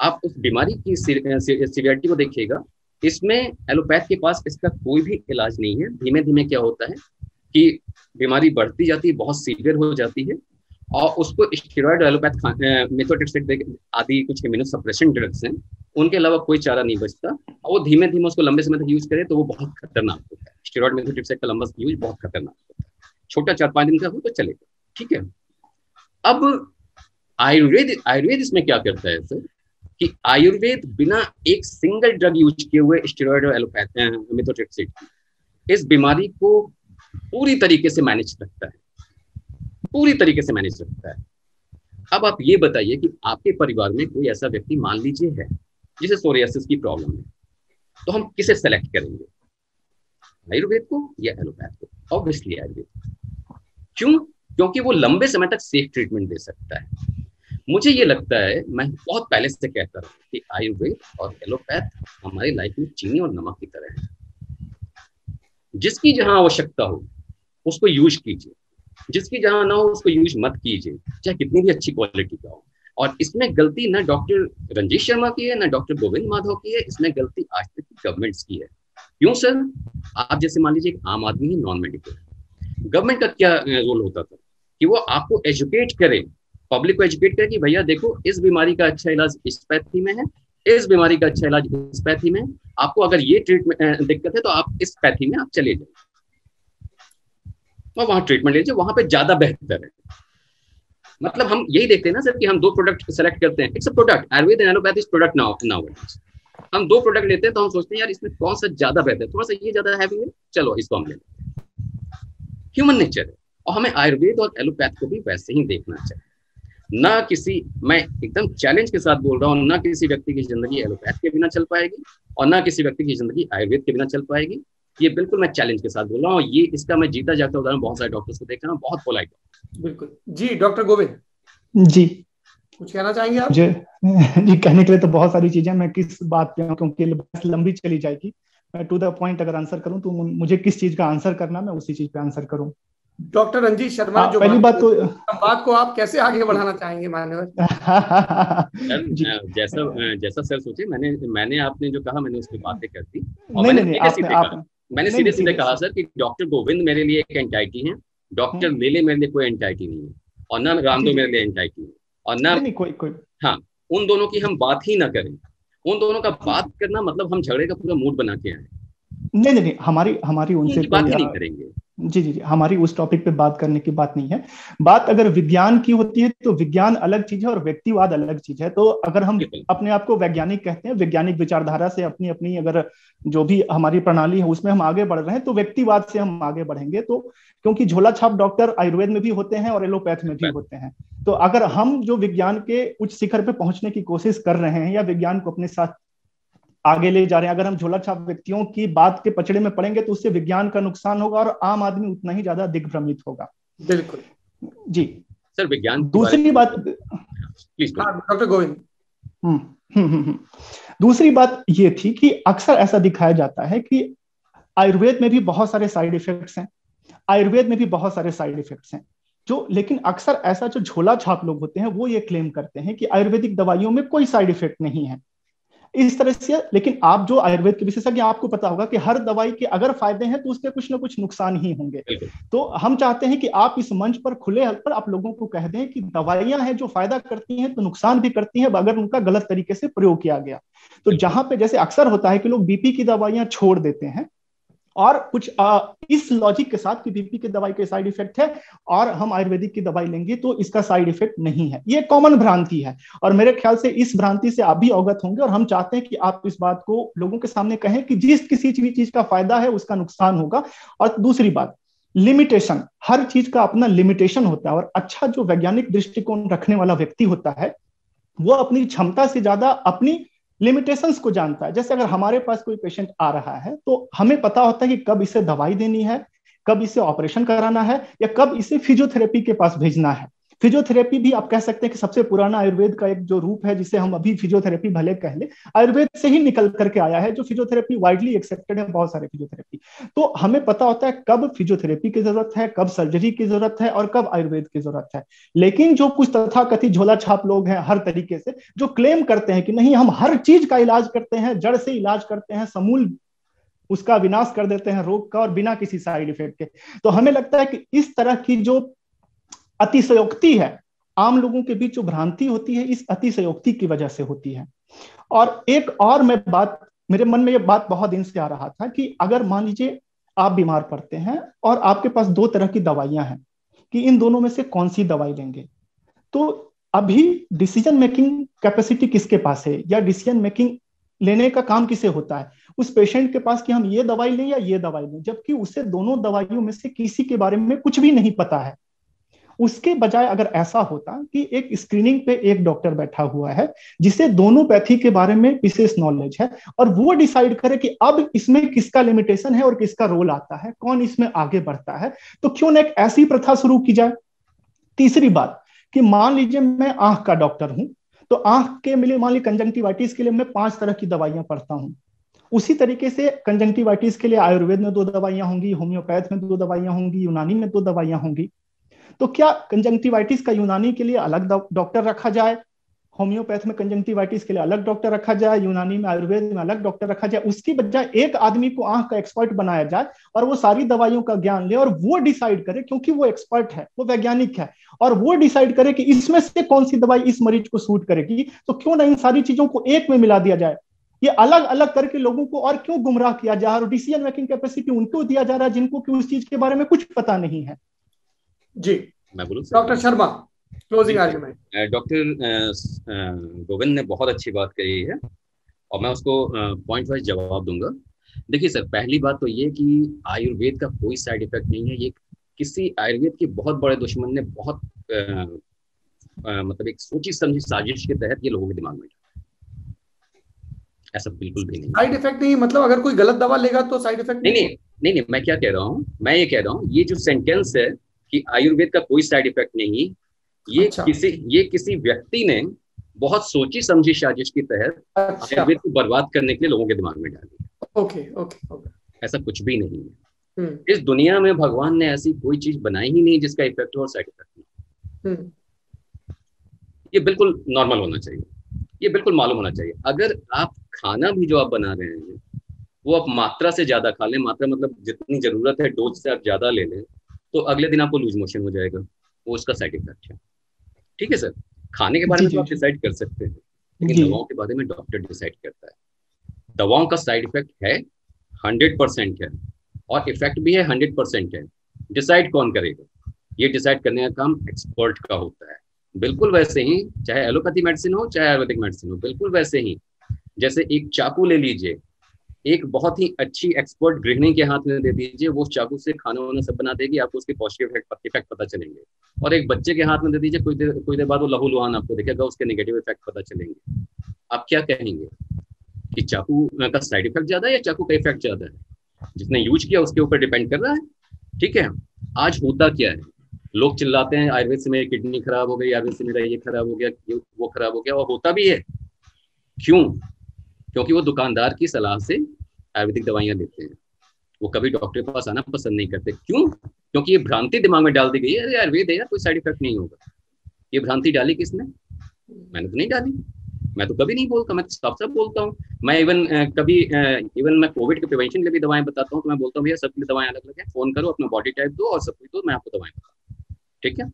आप उस बीमारी की सीवियरिटी को देखिएगा। इसमें एलोपैथ के पास इसका कोई भी इलाज नहीं है। धीमे धीमे क्या होता है कि बीमारी बढ़ती जाती है, बहुत सीवियर हो जाती है, और उसको स्टेरॉइड, एलोपैथ मेथोट्रेक्सेट आदि कुछ इम्यूनो सप्रेशन ड्रग्स हैं, उनके अलावा कोई चारा नहीं बचता। और वो धीमे धीमे उसको लंबे समय तक यूज करे तो वो बहुत खतरनाक होता है। स्टेरॉइड मेथोट्रेक्सेट का लंबा यूज बहुत खतरनाक होता है। छोटा 4-5 दिन का हो तो चलेगा, ठीक है। अब आयुर्वेद इसमें क्या करता है सर कि आयुर्वेद बिना एक सिंगल ड्रग यूज किए हुए, स्टेरॉइड और एलोपैथ मेथोट्रेक्सेट की, इस बीमारी को पूरी तरीके से मैनेज रखता है, पूरी तरीके से मैनेज रखता है। अब आप ये बताइए कि आपके परिवार में कोई ऐसा व्यक्ति मान लीजिए है जिसे सोरियासिस की प्रॉब्लम है, तो हम किसे सेलेक्ट करेंगे? आयुर्वेद को या एलोपैथ को? ऑब्वियसली आयुर्वेद। क्यों? क्योंकि वो लंबे समय तक सेफ ट्रीटमेंट दे सकता है। मुझे ये लगता है, मैं बहुत पहले से कहता हूँ कि आयुर्वेद और एलोपैथ हमारी लाइफ में चीनी और नमक की तरह है। जिसकी जहां आवश्यकता हो उसको यूज कीजिए, जिसकी जहां ना हो उसको यूज मत कीजिए, चाहे कितनी भी अच्छी क्वालिटी का हो। और इसमें गलती ना डॉक्टर रंजीत शर्मा की है, ना डॉक्टर गोविंद माधव की है, इसमें गलती आज तक की गवर्नमेंट्स की है। क्यों सर? आप जैसे मान लीजिए एक आम आदमी ही नॉन मेडिकल, गवर्नमेंट का क्या रोल होता था कि वो आपको एजुकेट करे, पब्लिक को एजुकेट करे कि भैया देखो इस बीमारी का अच्छा इलाज इस पैथी में है, इस बीमारी का अच्छा इलाज इस पैथी में, आपको अगर ये ट्रीटमेंट दिक्कत है तो आप इस पैथी में आप चले जाए और वहां ट्रीटमेंट लीजिए, वहां पे ज्यादा बेहतर है। मतलब हम यही देखते हैं ना सर कि हम 2 प्रोडक्ट सेलेक्ट करते हैं। It's a product, Ayurveda and allopath is product now. हम 2 प्रोडक्ट लेते हैं तो हम सोचते हैं यार इसमें कौन सा ज्यादा बेहतर है, थोड़ा सा ये ज्यादा हैवी है, चलो इसको हम ले लेते हैं। ह्यूमन नेचर है, और हमें आयुर्वेद और एलोपैथ को भी वैसे ही देखना चाहिए। ना किसी, मैं एकदम चैलेंज के साथ बोल रहा हूँ, ना किसी व्यक्ति की जिंदगी एलोपैथ के बिना चल पाएगी और ना किसी व्यक्ति की जिंदगी आयुर्वेद के बिना चल पाएगी। ये बिल्कुल मैं चैलेंज के साथ बोल रहा हूँ। ये इसका मैं जीता जाता उदाहरण बहुत सारे डॉक्टर्स को देख रहा हूँ, बहुत पोलाइट। बिल्कुल जी। डॉक्टर गोविंद जी, कुछ कहना चाहेंगे आप? जी, कहने के लिए तो बहुत सारी चीजें, मैं किस बात पे हूँ क्योंकि बस लंबी चली जाएगी। मैं टू द पॉइंट अगर आंसर करूँ तो मुझे किस चीज का आंसर करना, मैं उसी चीज पे आंसर करूँ। डॉक्टर रंजीत शर्मा, जो पहली बात तो बात को आप कैसे आगे बढ़ाना चाहेंगे मान्यवर? जैसा सर सोचे, मैंने आपने जो कहा मैंने उसकी बातें कर दी। मैंने सीधे सीधे कहा सर कि डॉक्टर गोविंद मेरे लिए एक एंटाइटी है, डॉक्टर लेले मेरे लिए कोई एंटाइटी नहीं है, और ना रामदेव मेरे लिए एंटाइटी है, और ना कोई। हाँ, उन दोनों की हम बात ही ना करें। उन दोनों का बात करना मतलब हम झगड़े का पूरा मूड बना के आए, नहीं नहीं नहीं, हमारी उनसे उनकी बात ही नहीं करेंगे। जी जी जी, हमारी उस टॉपिक पे बात करने की बात नहीं है। बात अगर विज्ञान की होती है तो विज्ञान अलग चीज है और व्यक्तिवाद अलग चीज है। तो अगर हम अपने आप को वैज्ञानिक कहते हैं, वैज्ञानिक विचारधारा से अपनी अपनी अगर जो भी हमारी प्रणाली है उसमें हम आगे बढ़ रहे हैं, तो व्यक्तिवाद से हम आगे बढ़ेंगे। तो क्योंकि झोला छाप डॉक्टर आयुर्वेद में भी होते हैं और एलोपैथ में भी होते हैं, तो अगर हम जो विज्ञान के उच्च शिखर पे पहुंचने की कोशिश कर रहे हैं या विज्ञान को अपने साथ आगे ले जा रहे हैं, अगर हम झोला छाप व्यक्तियों की बात के पचड़े में पड़ेंगे तो उससे विज्ञान का नुकसान होगा और आम आदमी उतना ही ज्यादा दिग्भ्रमित होगा। बिल्कुल जी सर। विज्ञान दूसरी बात, डॉक्टर गोविंद। दूसरी बात ये थी कि अक्सर ऐसा दिखाया जाता है कि आयुर्वेद में भी बहुत सारे साइड इफेक्ट्स हैं, आयुर्वेद में भी बहुत सारे साइड इफेक्ट्स हैं जो, लेकिन अक्सर ऐसा जो झोला छाप लोग होते हैं वो ये क्लेम करते हैं कि आयुर्वेदिक दवाइयों में कोई साइड इफेक्ट नहीं है इस तरह से। लेकिन आप जो आयुर्वेद के विशेषज्ञ, आपको पता होगा कि हर दवाई के अगर फायदे हैं तो उसके कुछ ना कुछ नुकसान ही होंगे। तो हम चाहते हैं कि आप इस मंच पर खुले हल पर आप लोगों को कह दें कि दवाइयां हैं जो फायदा करती हैं तो नुकसान भी करती हैं अगर उनका गलत तरीके से प्रयोग किया गया। तो जहां पे जैसे अक्सर होता है कि लोग बीपी की दवाइयां छोड़ देते हैं और कुछ इस लॉजिक के साथ कि बीपी की दवाई के साइड इफेक्ट है और हम आयुर्वेदिक की दवाई लेंगे तो इसका साइड इफेक्ट नहीं है, ये कॉमन भ्रांति है। और मेरे ख्याल से इस भ्रांति से आप भी अवगत होंगे और हम चाहते हैं कि आप इस बात को लोगों के सामने कहें कि जिस किसी भी चीज का फायदा है उसका नुकसान होगा। और दूसरी बात, लिमिटेशन, हर चीज का अपना लिमिटेशन होता है और अच्छा जो वैज्ञानिक दृष्टिकोण रखने वाला व्यक्ति होता है वो अपनी क्षमता से ज्यादा अपनी लिमिटेशंस को जानता है। जैसे अगर हमारे पास कोई पेशेंट आ रहा है तो हमें पता होता है कि कब इसे दवाई देनी है, कब इसे ऑपरेशन कराना है या कब इसे फिजियोथेरेपी के पास भेजना है। फिजियोथेरेपी भी आप कह सकते हैं कि सबसे पुराना आयुर्वेद का एक जो रूप है जिसे हम अभी फिजियोथेरेपी भले कह ले, आयुर्वेद से ही निकल करके आया है, जो फिजियोथेरेपी वाइडली एक्सेप्टेड है, बहुत सारे फिजियोथेरेपी। तो हमें पता होता है कब फिजियोथेरेपी की जरूरत है, कब सर्जरी की जरूरत है और कब आयुर्वेद की जरूरत है। लेकिन जो कुछ तथाकथित झोला छाप लोग हैं हर तरीके से जो क्लेम करते हैं कि नहीं हम हर चीज का इलाज करते हैं, जड़ से इलाज करते हैं, समूल उसका विनाश कर देते हैं रोग का और बिना किसी साइड इफेक्ट के, तो हमें लगता है कि इस तरह की जो अतिशयोक्ति है, आम लोगों के बीच जो भ्रांति होती है, इस अतिशयोक्ति की वजह से होती है। और एक और मैं बात, मेरे मन में ये बात बहुत दिन से आ रहा था कि अगर मान लीजिए आप बीमार पड़ते हैं और आपके पास दो तरह की दवाइयां हैं कि इन दोनों में से कौन सी दवाई लेंगे, तो अभी डिसीजन मेकिंग कैपेसिटी किसके पास है या डिसीजन मेकिंग लेने का काम किसे होता है उस पेशेंट के पास कि हम ये दवाई लें या ये दवाई लें, जबकि उसे दोनों दवाइयों में से किसी के बारे में कुछ भी नहीं पता है। उसके बजाय अगर ऐसा होता कि एक स्क्रीनिंग पे एक डॉक्टर बैठा हुआ है जिसे दोनों पैथी के बारे में विशेष नॉलेज है और वो डिसाइड करे कि अब इसमें किसका लिमिटेशन है और किसका रोल आता है, कौन इसमें आगे बढ़ता है, तो क्यों ना एक ऐसी प्रथा शुरू की जाए। तीसरी बात कि मान लीजिए मैं आंख का डॉक्टर हूं, तो आंख के लिए मान लीजिए कंजंक्टिवाइटिस के लिए मैं 5 तरह की दवाइयां पढ़ता हूं। उसी तरीके से कंजंक्टिवाइटिस के लिए आयुर्वेद में 2 दवाइयां होंगी, होम्योपैथ में 2 दवाइयां होंगी, यूनानी में 2 दवाइयां होंगी। तो क्या कंजंक्टिवाइटिस का यूनानी के लिए अलग डॉक्टर रखा जाए, होम्योपैथ में कंजंक्टिवाइटिस के लिए अलग डॉक्टर रखा जाए, यूनानी में आयुर्वेद में अलग डॉक्टर रखा जाए, उसकी बजाय एक आदमी को आंख का एक्सपर्ट बनाया जाए और वो सारी दवाइयों का ज्ञान ले और वो डिसाइड करे, क्योंकि वो एक्सपर्ट है, वो वैज्ञानिक है, और वो डिसाइड करे कि इसमें से कौन सी दवाई इस मरीज को सूट करेगी। तो क्यों ना इन सारी चीजों को एक में मिला दिया जाए, ये अलग अलग करके लोगों को और क्यों गुमराह किया जा रहा है और डिसीजन मेकिंग कैपेसिटी उनको दिया जा रहा है जिनको कि उस चीज के बारे में कुछ पता नहीं है। जी मैं बोलूं doctor Sharma, closing argument. Doctor Govind ने बहुत अच्छी बात कही है और मैं उसको पॉइंट वाइज जवाब दूंगा। देखिए सर, पहली बात तो ये कि आयुर्वेद का कोई साइड इफेक्ट नहीं है। ये किसी आयुर्वेद के बहुत बड़े दुश्मन ने बहुत मतलब एक सोची समझी साजिश के तहत ये लोगों के दिमाग में, ऐसा बिल्कुल भी नहीं। साइड इफेक्ट नहीं मतलब अगर कोई गलत दवा लेगा तो साइड इफेक्ट नहीं, मैं क्या कह रहा हूँ, मैं ये कह रहा हूँ, ये जो सेंटेंस है कि आयुर्वेद का कोई साइड इफेक्ट नहीं, ये अच्छा। किसी व्यक्ति ने बहुत सोची समझी साजिश के तहत आयुर्वेद को बर्बाद करने के लिए लोगों के दिमाग में डाली। ओके। ऐसा कुछ भी नहीं है। इस दुनिया में भगवान ने ऐसी कोई चीज बनाई ही नहीं जिसका इफेक्ट हो और साइड इफेक्ट नहीं। ये बिल्कुल नॉर्मल होना चाहिए, ये बिल्कुल मालूम होना चाहिए। अगर आप खाना भी जो आप बना रहे हैं वो आप मात्रा से ज्यादा खा लें, मात्रा मतलब जितनी जरूरत है डोज से आप ज्यादा ले लें, तो अगले दिन आपको लूज मोशन हो जाएगा, वो उसका साइड इफेक्ट है। ठीक है सर, खाने के बारे में तो आप डिसाइड कर सकते हैं, लेकिन जी। दवाओं के बारे में डॉक्टर डिसाइड करता है। दवाओं का साइड इफेक्ट है 100% है, और इफेक्ट भी है 100% है। डिसाइड कौन करेगा? ये डिसाइड करने का काम एक्सपर्ट का होता है। बिल्कुल वैसे ही चाहे एलोपैथी मेडिसिन हो चाहे आयुर्वेदिक मेडिसिन हो, बिल्कुल वैसे ही जैसे एक चाकू ले लीजिए, एक बहुत ही अच्छी एक्सपर्ट गृहिणी के हाथ में दे दीजिए, वो चाकू से खाना वाना सब बना देगी, आपको उसके पॉजिटिव इफेक्ट पता चलेंगे। और एक बच्चे के हाथ में दे दीजिए, कोई देर बाद वो लहू लुहान आपको दिखेगा, उसके नेगेटिव इफेक्ट पता चलेंगे। आप क्या कहेंगे कि चाकू का साइड इफेक्ट ज्यादा है या चाकू का इफेक्ट ज्यादा है? जिसने यूज किया उसके ऊपर डिपेंड कर रहा है। ठीक है, आज होता क्या है, लोग चिल्लाते हैं आयुर्वेद से मेरी किडनी खराब हो गई, आयुर्वेद से मेरा ये खराब हो गया, वो खराब हो गया, और होता भी है। क्यों? क्योंकि वो दुकानदार की सलाह से आयुर्वेदिक दवाइयां देते हैं, वो कभी डॉक्टर के पास आना पसंद नहीं करते। क्यों? क्योंकि ये भ्रांति दिमाग में डाल दी गई है, अरे आयुर्वेद है यार, कोई साइड इफेक्ट नहीं होगा। ये भ्रांति डाली किसने? मैंने तो नहीं डाली, मैं तो कभी नहीं बोलता, मैं तो साफ साफ बोलता हूँ। मैं इवन मैं कोविड के प्रिवेंशन के लिए भी दवाएं बताता हूँ, तो मैं बोलता हूँ भैया सबके लिए दवाएं अलग अलग है, फोन करो, अपना बॉडी टाइप दो और सब कुछ दो, मैं आपको दवाएं बताता हूँ। ठीक है,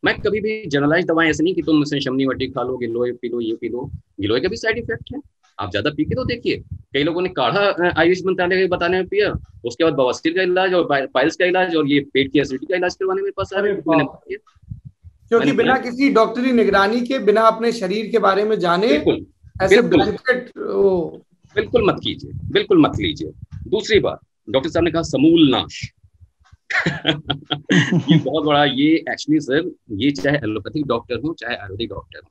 मैं कभी भी जनरलाइज दवाएं ऐसे नहीं कि तुम शमनी वटी खा लो, गिलोय पी लो, ये पी लो। गिलोय का भी साइड इफेक्ट है, आप ज्यादा पी के तो देखिए। कई लोगों ने काढ़ा आयुष मंत्रालय के बताने में पिया, उसके बाद बवासीर का इलाज और पाइल्स का इलाज और ये पेट की एसिडिटी का इलाज करवाने मेरे पास आ रहे हैं, क्योंकि बिना किसी डॉक्टरी निगरानी के, बिना अपने शरीर के बारे में जाने बिल्कुल ऐसे ब्लैंकेट बिल्कुल मत कीजिए, बिल्कुल मत लीजिए। दूसरी बात, डॉक्टर साहब ने कहा समूल नाश ये बहुत बड़ा, ये एक्चुअली सर, ये चाहे एलोपैथिक डॉक्टर हो चाहे आयुर्वेदिक डॉक्टर हो,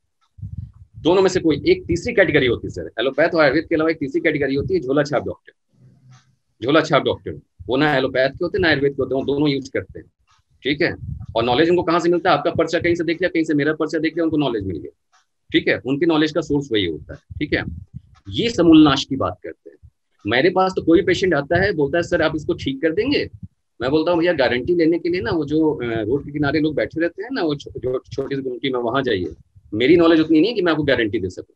दोनों में से कोई एक तीसरी कैटेगरी होती है सर। एलोपैथ और आयुर्वेद के अलावा एक तीसरी कैटेगरी होती है झोला छाप डॉक्टर। झोला छाप डॉक्टर वो ना एलोपैथ के होते ना आयुर्वेद के होते, वो दोनों यूज करते हैं। ठीक है, और नॉलेज उनको कहाँ से मिलता है? आपका पर्चा कहीं से देख लिया, कहीं से मेरा पर्चा देख लिया, उनको नॉलेज मिल गया। ठीक है, उनकी नॉलेज का सोर्स वही होता है। ठीक है, ये समूल नाश की बात करते हैं। मेरे पास तो कोई पेशेंट आता है, बोलता है सर आप इसको ठीक कर देंगे। मैं बोलता हूँ भैया गारंटी लेने के लिए ना वो जो रोड के किनारे लोग बैठे रहते हैं ना, वो जो छोटी सी गुमटी में, वहां जाइए। मेरी नॉलेज उतनी नहीं है कि मैं आपको गारंटी दे सकूं।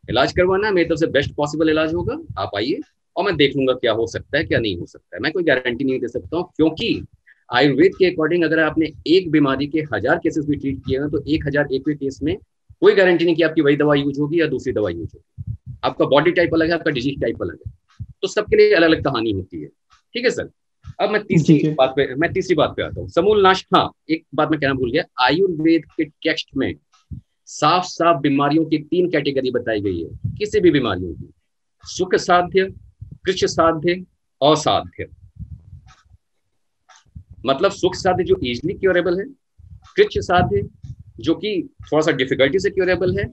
इलाज करवाना मेरी तरफ से बेस्ट पॉसिबल इलाज होगा, आप आइए और मैं देख लूंगा क्या हो सकता है क्या नहीं हो सकता है। मैं कोई गारंटी नहीं दे सकता हूँ, क्योंकि आयुर्वेद के अकॉर्डिंग अगर आपने एक बीमारी के 1000 केसेस भी ट्रीट किए हैं तो 1001वें केस में कोई गारंटी नहीं कि आपकी वही दवा यूज होगी या दूसरी दवा यूज होगी। आपका बॉडी टाइप अलग है, आपका डिजीज टाइप अलग है, तो सबके लिए अलग अलग कहानी होती है। ठीक है सर, अब मैं तीसरी बात पे आता हूँ, समूल नाश। हाँ, एक बात मैं कहना भूल गया, आयुर्वेद के टेक्स्ट में साफ साफ बीमारियों की 3 कैटेगरी बताई गई है, किसी भी बीमारियों की, सुख साध्य, कृश साध्य, असाध्य। मतलब सुख साध्य जो इजिली क्योरेबल है, कृश साध्य जो कि थोड़ा सा डिफिकल्टी से क्योरेबल है,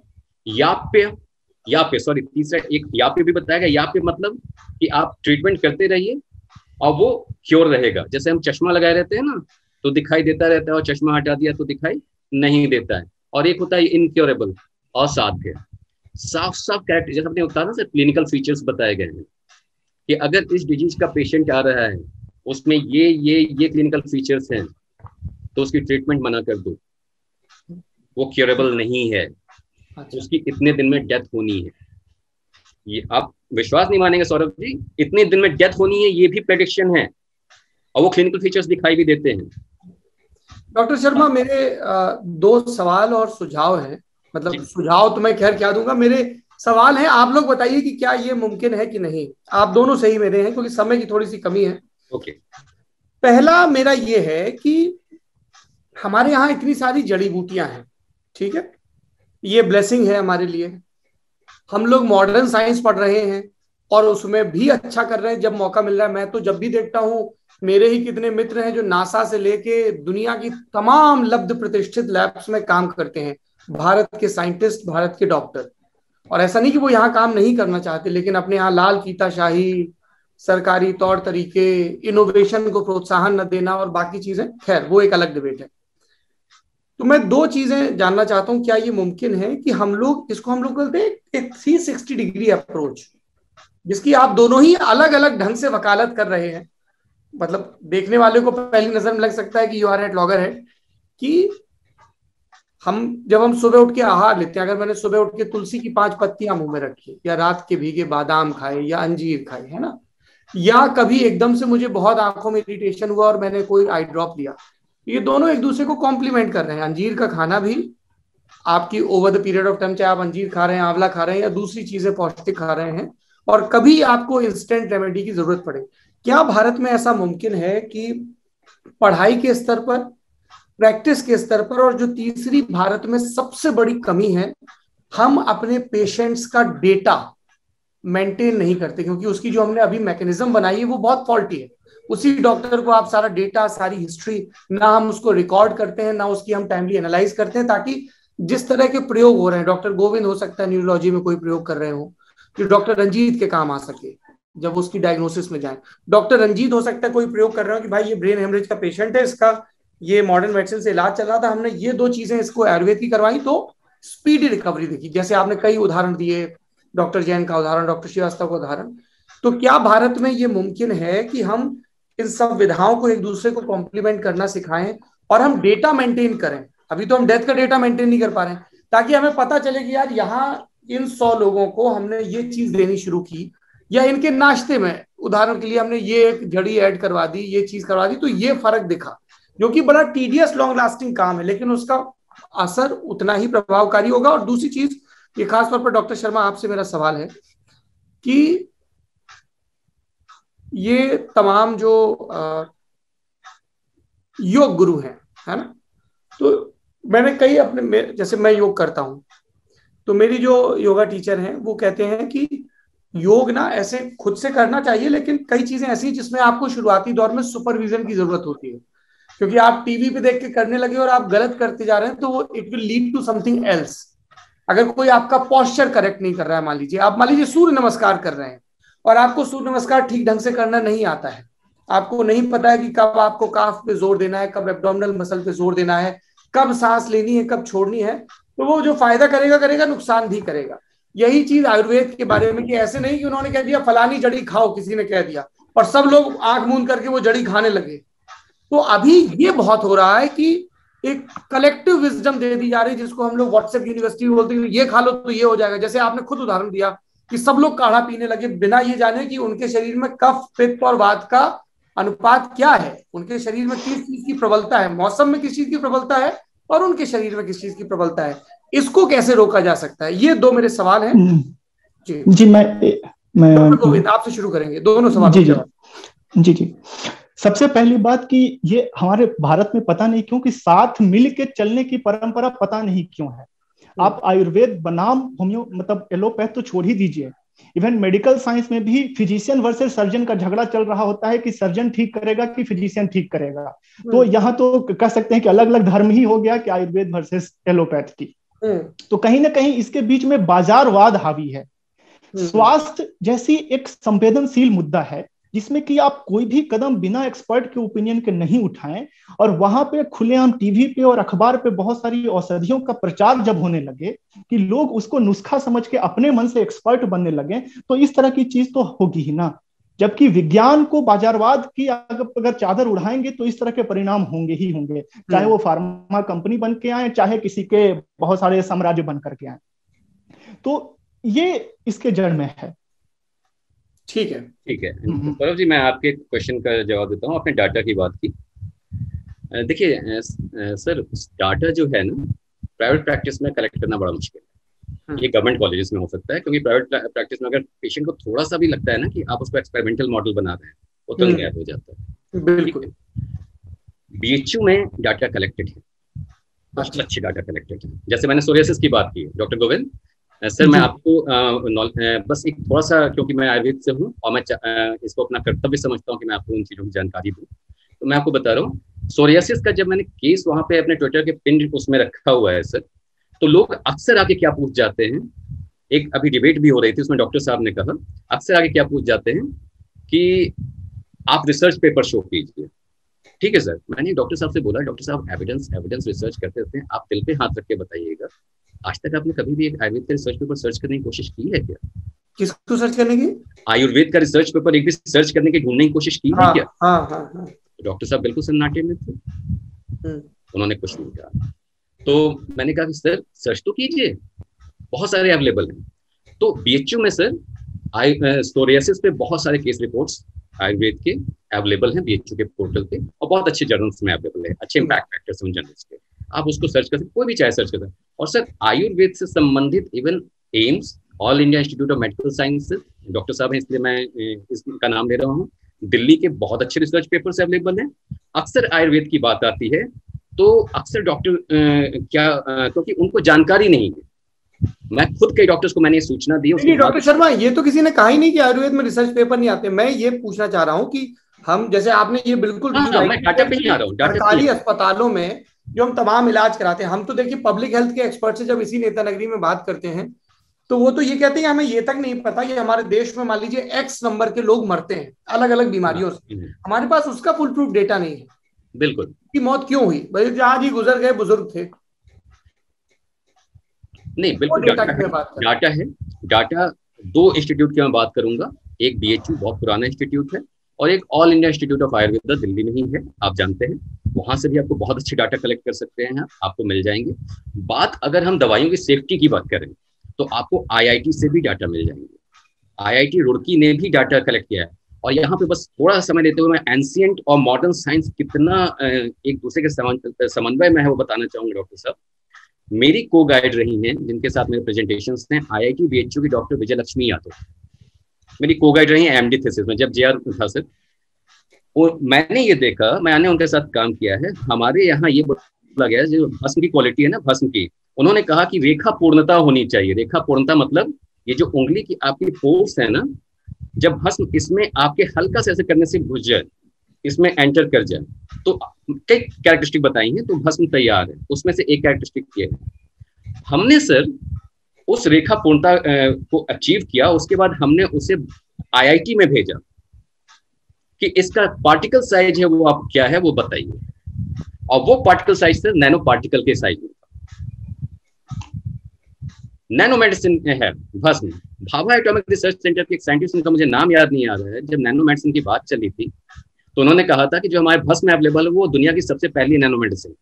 याप्य सॉरी तीसरा एक याप्य भी बताया गया। याप्य मतलब कि आप ट्रीटमेंट करते रहिए और वो क्योर रहेगा। जैसे हम चश्मा लगाए रहते हैं ना, तो दिखाई देता रहता है, और चश्मा हटा दिया तो दिखाई नहीं देता है। और एक होता है इनक्योरेबल, असाध्य। साफ साफ कैरेक्टर, जैसे आपने बताया ना सर, क्लिनिकल फीचर्स बताए गए हैं कि अगर इस डिजीज का पेशेंट आ रहा है, उसमें ये क्लिनिकल फीचर्स हैं, तो उसकी ट्रीटमेंट मना कर दो, वो क्योरेबल नहीं है, उसकी इतने दिन में डेथ होनी है। ये आप विश्वास नहीं मानेंगे सौरभ जी, इतने दिन में डेथ होनी है, ये भी प्रेडिक्शन है, और वो क्लिनिकल फीचर्स दिखाई भी देते हैं। डॉक्टर शर्मा, मेरे 2 सवाल और सुझाव हैं। मतलब सुझाव तो मैं खैर क्या दूंगा, मेरे सवाल हैं, आप लोग बताइए कि क्या ये मुमकिन है कि नहीं। आप दोनों सही मेरे हैं, क्योंकि समय की थोड़ी सी कमी है। ओके। पहला मेरा ये है कि हमारे यहाँ इतनी सारी जड़ी बूटियां हैं, ठीक है, ये ब्लेसिंग है हमारे लिए। हम लोग मॉडर्न साइंस पढ़ रहे हैं और उसमें भी अच्छा कर रहे हैं जब मौका मिल रहा है। मैं तो जब भी देखता हूँ, मेरे ही कितने मित्र हैं जो नासा से लेके दुनिया की तमाम लब्ध प्रतिष्ठित लैब्स में काम करते हैं, भारत के साइंटिस्ट, भारत के डॉक्टर। और ऐसा नहीं कि वो यहाँ काम नहीं करना चाहते, लेकिन अपने यहाँ लाल फीताशाही, सरकारी तौर तरीके, इनोवेशन को प्रोत्साहन न देना और बाकी चीजें, खैर वो एक अलग डिबेट है। तो मैं 2 चीजें जानना चाहता हूं, क्या ये मुमकिन है कि हम लोग कहते हैं एक 360 डिग्री अप्रोच, जिसकी आप दोनों ही अलग अलग ढंग से वकालत कर रहे हैं। मतलब देखने वाले को पहली नजर में लग सकता है कि यू आर एट लॉगर है, कि जब हम सुबह उठ के आहार लेते हैं, अगर मैंने सुबह उठ के तुलसी की 5 पत्तियां मुंह में रखी, या रात के भीगे बादाम खाए, या अंजीर खाए, है ना, या कभी एकदम से मुझे बहुत आंखों में इरिटेशन हुआ और मैंने कोई आई ड्रॉप लिया, ये दोनों एक दूसरे को कॉम्प्लीमेंट कर रहे हैं। अंजीर का खाना भी आपकी over the period of time, चाहे आप अंजीर खा रहे हैं, आंवला खा रहे हैं या दूसरी चीजें पौष्टिक खा रहे हैं, और कभी आपको इंस्टेंट रेमेडी की जरूरत पड़े, क्या भारत में ऐसा मुमकिन है कि पढ़ाई के स्तर पर, प्रैक्टिस के स्तर पर, और जो तीसरी भारत में सबसे बड़ी कमी है, हम अपने पेशेंट्स का डेटा मेंटेन नहीं करते, क्योंकि उसकी जो हमने अभी मैकेनिज्म बनाई है वो बहुत फॉल्टी है। उसी डॉक्टर को आप सारा डेटा, सारी हिस्ट्री, ना हम उसको रिकॉर्ड करते हैं, ना उसकी हम टाइमली एनालाइज करते हैं, ताकि जिस तरह के प्रयोग हो रहे हैं, डॉक्टर गोविंद हो सकता है न्यूरोलॉजी में कोई प्रयोग कर रहे हो जो डॉक्टर रंजीत के काम आ सके जब उसकी डायग्नोसिस में जाए। डॉक्टर रंजीत हो सकता है कोई प्रयोग कर रहे हो कि भाई ये ब्रेन हेमरेज का पेशेंट है, इसका ये मॉडर्न मेडिसिन से इलाज चल रहा था, हमने ये 2 चीजें इसको आयुर्वेद की करवाई तो स्पीडी रिकवरी देखी। जैसे आपने कई उदाहरण दिए, डॉक्टर जैन का उदाहरण, डॉक्टर श्रीवास्तव का उदाहरण। तो क्या भारत में ये मुमकिन है कि हम इन सब विधाओं को एक दूसरे को कॉम्प्लीमेंट करना सिखाएं और हम डेटा मेंटेन करें? अभी तो हम डेथ का डेटा मेंटेन नहीं कर पा रहे हैं, ताकि हमें पता चले कि यार यहाँ इन 100 लोगों को हमने ये चीज देनी शुरू की, या इनके नाश्ते में उदाहरण के लिए हमने ये एक जड़ी ऐड करवा दी, ये चीज करवा दी, तो ये फर्क दिखा, जो कि बड़ा टीडियस लॉन्ग लास्टिंग काम है, लेकिन उसका असर उतना ही प्रभावकारी होगा। और दूसरी चीज, ये खास तौर पर डॉक्टर शर्मा आपसे मेरा सवाल है कि ये तमाम जो योग गुरु हैं, है ना, तो मैंने कई अपने, जैसे मैं योग करता हूं, तो मेरी जो योगा टीचर हैं वो कहते हैं कि योग ना ऐसे खुद से करना चाहिए, लेकिन कई चीजें ऐसी हैं जिसमें आपको शुरुआती दौर में सुपरविजन की जरूरत होती है, क्योंकि आप टीवी पे देख के करने लगे और आप गलत करते जा रहे हैं तो वो it will lead to something else. अगर कोई आपका पोस्चर करेक्ट नहीं कर रहा है, मान लीजिए सूर्य नमस्कार कर रहे हैं और आपको सूर्य नमस्कार ठीक ढंग से करना नहीं आता है, आपको नहीं पता है कि कब आपको काफ पे जोर देना है, कब एब्डोमिनल मसल पे जोर देना है, कब सांस लेनी है, कब छोड़नी है, तो वो जो फायदा करेगा नुकसान भी करेगा। यही चीज आयुर्वेद के बारे में, कि ऐसे नहीं कि उन्होंने कह दिया फलानी जड़ी खाओ, किसी ने कह दिया और सब लोग आंख मूंद करके वो जड़ी खाने लगे। तो अभी ये बहुत हो रहा है कि एक कलेक्टिव विजडम दे दी जा रही है, जिसको हम लोग व्हाट्सएप यूनिवर्सिटी बोलते हैं, ये खा लो तो ये हो जाएगा। जैसे आपने खुद उदाहरण दिया कि सब लोग काढ़ा पीने लगे बिना ये जाने कि उनके शरीर में कफ, पित्त और वात का अनुपात क्या है, उनके शरीर में किस चीज की प्रबलता है, मौसम में किस चीज की प्रबलता है और उनके शरीर में किस चीज की प्रबलता है। इसको कैसे रोका जा सकता है? ये 2 मेरे सवाल हैं। जी मैं गोविंद आपसे शुरू करेंगे दोनों सवाल। जी सबसे पहली बात कि ये हमारे भारत में पता नहीं क्यों कि साथ मिल के चलने की परंपरा पता नहीं क्यों है। आप आयुर्वेद बनाम होम्यो मतलब एलोपैथ तो छोड़ ही दीजिए, इवन मेडिकल साइंस में भी फिजिशियन वर्सेस सर्जन का झगड़ा चल रहा होता है कि सर्जन ठीक करेगा कि फिजिशियन ठीक करेगा। तो यहाँ तो कह सकते हैं कि अलग अलग धर्म ही हो गया कि आयुर्वेद वर्सेस एलोपैथ की। तो कहीं ना कहीं इसके बीच में बाजारवाद हावी है। स्वास्थ्य जैसी एक संवेदनशील मुद्दा है जिसमें कि आप कोई भी कदम बिना एक्सपर्ट के ओपिनियन के नहीं उठाएं, और वहां पे खुलेआम टीवी पे और अखबार पे बहुत सारी औषधियों का प्रचार जब होने लगे कि लोग उसको नुस्खा समझ के अपने मन से एक्सपर्ट बनने लगे, तो इस तरह की चीज तो होगी ही ना। जबकि विज्ञान को बाजारवाद की अगर चादर उड़ाएंगे तो इस तरह के परिणाम होंगे ही होंगे, चाहे वो फार्मा कंपनी बन के आए, चाहे किसी के बहुत सारे साम्राज्य बन करके आए। तो ये इसके जड़ में है। ठीक है सौरभ जी, मैं आपके क्वेश्चन का जवाब देता हूँ। आपने डाटा की बात की, देखिए सर, डाटा जो है ना प्राइवेट प्रैक्टिस में कलेक्ट करना बड़ा मुश्किल है। ये गवर्नमेंट कॉलेजेस में हो सकता है, क्योंकि प्राइवेट प्रैक्टिस में अगर पेशेंट को थोड़ा सा भी लगता है ना कि आप उसको एक्सपेरिमेंटल मॉडल बना रहे हैं, वो तुरंत गायब हो जाता है। बिल्कुल। बीएचयू में डाटा कलेक्टेड है, बहुत अच्छे डाटा कलेक्टेड है। जैसे मैंने सोरियासिस की बात की, डॉक्टर गोविंद सर, मैं आपको बस एक थोड़ा सा, क्योंकि मैं आयुर्वेद से हूँ और मैं इसको अपना कर्तव्य समझता हूँ कि मैं आपको उन चीज़ों की जानकारी दूँ, तो मैं आपको बता रहा हूँ। सोरियासिस का जब मैंने केस वहाँ पे अपने ट्विटर के पिन उसमें रखा हुआ है सर, तो लोग अक्सर आके क्या पूछ जाते हैं, एक अभी डिबेट भी हो रही थी उसमें डॉक्टर साहब ने कहा, अक्सर आके क्या पूछ जाते हैं कि आप रिसर्च पेपर शो कीजिए। ठीक है सर, मैंने डॉक्टर साहब से बोला, डॉक्टर साहब एविडेंस रिसर्च करते रहते हैं, आप दिल पे हाथ रख के बताइएगा, आज तक आपने कभी भी एक आयुर्वेद का रिसर्च पेपर सर्च करने की कोशिश की है क्या? किसको सर्च करने की? आयुर्वेद का रिसर्च पेपर एक भी सर्च करने की, ढूंढने की कोशिश की है क्या? हाँ। डॉक्टर साहब बिल्कुल सन्नाटे में थे, उन्होंने कुछ नहीं कहा। तो मैंने कहा कि सर सर्च तो कीजिए, बहुत सारे अवेलेबल हैं। तो बीएचयू में सर सोरियासिस पे बहुत सारे केस रिपोर्ट्स आयुर्वेद के अवेलेबल हैं बीएचयू के पोर्टल पे, और बहुत अच्छे जर्नल्स में अवेलेबल है, अच्छे इम्पैक्ट फैक्टर्स उन जर्नल्स के। आप उसको सर्च कर सकते, कोई भी चाहे सर्च कर सकते। और सर आयुर्वेद से संबंधित even AIIMS, all India institute of medical sciences, doctor साहब हैं इसलिए मैं इसका नाम ले रहा हूँ, दिल्ली के बहुत अच्छे रिसर्च पेपर्स अवेलेबल हैं। अक्सर आयुर्वेद की बात आती है तो अक्सर डॉक्टर क्योंकि उनको जानकारी नहीं है, मैं खुद कई डॉक्टर्स को मैंने सूचना दी। डॉक्टर शर्मा, ये तो किसी ने कहा ही नहीं कि आयुर्वेद में रिसर्च पेपर नहीं आते। मैं ये पूछना चाह रहा हूँ कि हम, जैसे आपने ये बिल्कुल मैं डाटा पे ही आ रहा हूँ, सरकारी अस्पतालों में जो हम तमाम इलाज कराते हैं, हम तो देखिए पब्लिक हेल्थ के एक्सपर्ट से जब इसी नेता नगरी में बात करते हैं तो वो तो ये कहते हैं हमें ये तक नहीं पता कि हमारे देश में मान लीजिए एक्स नंबर के लोग मरते हैं अलग अलग बीमारियों से, हमारे पास उसका फुल प्रूफ डेटा नहीं है। बिल्कुल, कि मौत क्यों हुई, भाई जहां जी गुजर गए बुजुर्ग थे, नहीं बिल्कुल डाटा है। डाटा दो इंस्टीट्यूट की मैं बात करूंगा, एक BHU बहुत पुराना इंस्टीट्यूट है और एक all India institute of Ayurveda Delhi में ही है, आप जानते हैं, वहां से भी आपको बहुत अच्छे डाटा कलेक्ट कर सकते हैं, आपको मिल जाएंगे। बात अगर हम दवाइयों की सेफ्टी की बात करें तो आपको IIT से भी डाटा मिल जाएंगे। IIT रुड़की ने भी डाटा कलेक्ट किया है। और यहाँ पे बस थोड़ा समय देते हुए मैं एंशिएंट और मॉडर्न साइंस कितना एक दूसरे के समन्वय में है वो बताना चाहूंगा। डॉक्टर साहब मेरी को गाइड रही हैं, जिनके साथ मेरे प्रेजेंटेशंस हैं, IIT BHU की डॉक्टर विजय लक्ष्मी यादव मेरी को गाइड रही है MD थीसिस में, जब JR था सर। और मैंने ये देखा, मैंने उनके साथ काम किया है, हमारे यहाँ ये बोला गया जो भस्म की क्वालिटी है ना, भस्म की, उन्होंने कहा कि रेखा पूर्णता होनी चाहिए। रेखा पूर्णता मतलब ये जो उंगली की आपकी पोर्स है ना, जब भस्म इसमें आपके हल्का से ऐसे करने से घुस जाए, इसमें एंटर कर जाए, तो कई कैरेक्टरिस्टिक बताई हैं, तो भस्म तैयार है। उसमें से एक कैरेक्टरिस्टिक ये है, हमने सर उस रेखा पूर्णता को अचीव किया। उसके बाद हमने उसे IIT में भेजा कि इसका पार्टिकल साइज है वो आप क्या है वो बताइए, और वो पार्टिकल साइज से नैनो पार्टिकल के साइज में, नैनो मेडिसिन है भस्म। भाभा एटॉमिक रिसर्च सेंटर के एक साइंटिस्ट, उनका मुझे नाम याद नहीं आ रहा है, जब नैनो मेडिसिन की बात चली थी तो उन्होंने कहा था कि जो हमारे भस्म में अवेलेबल है वो दुनिया की सबसे पहली नैनो मेडिसिन,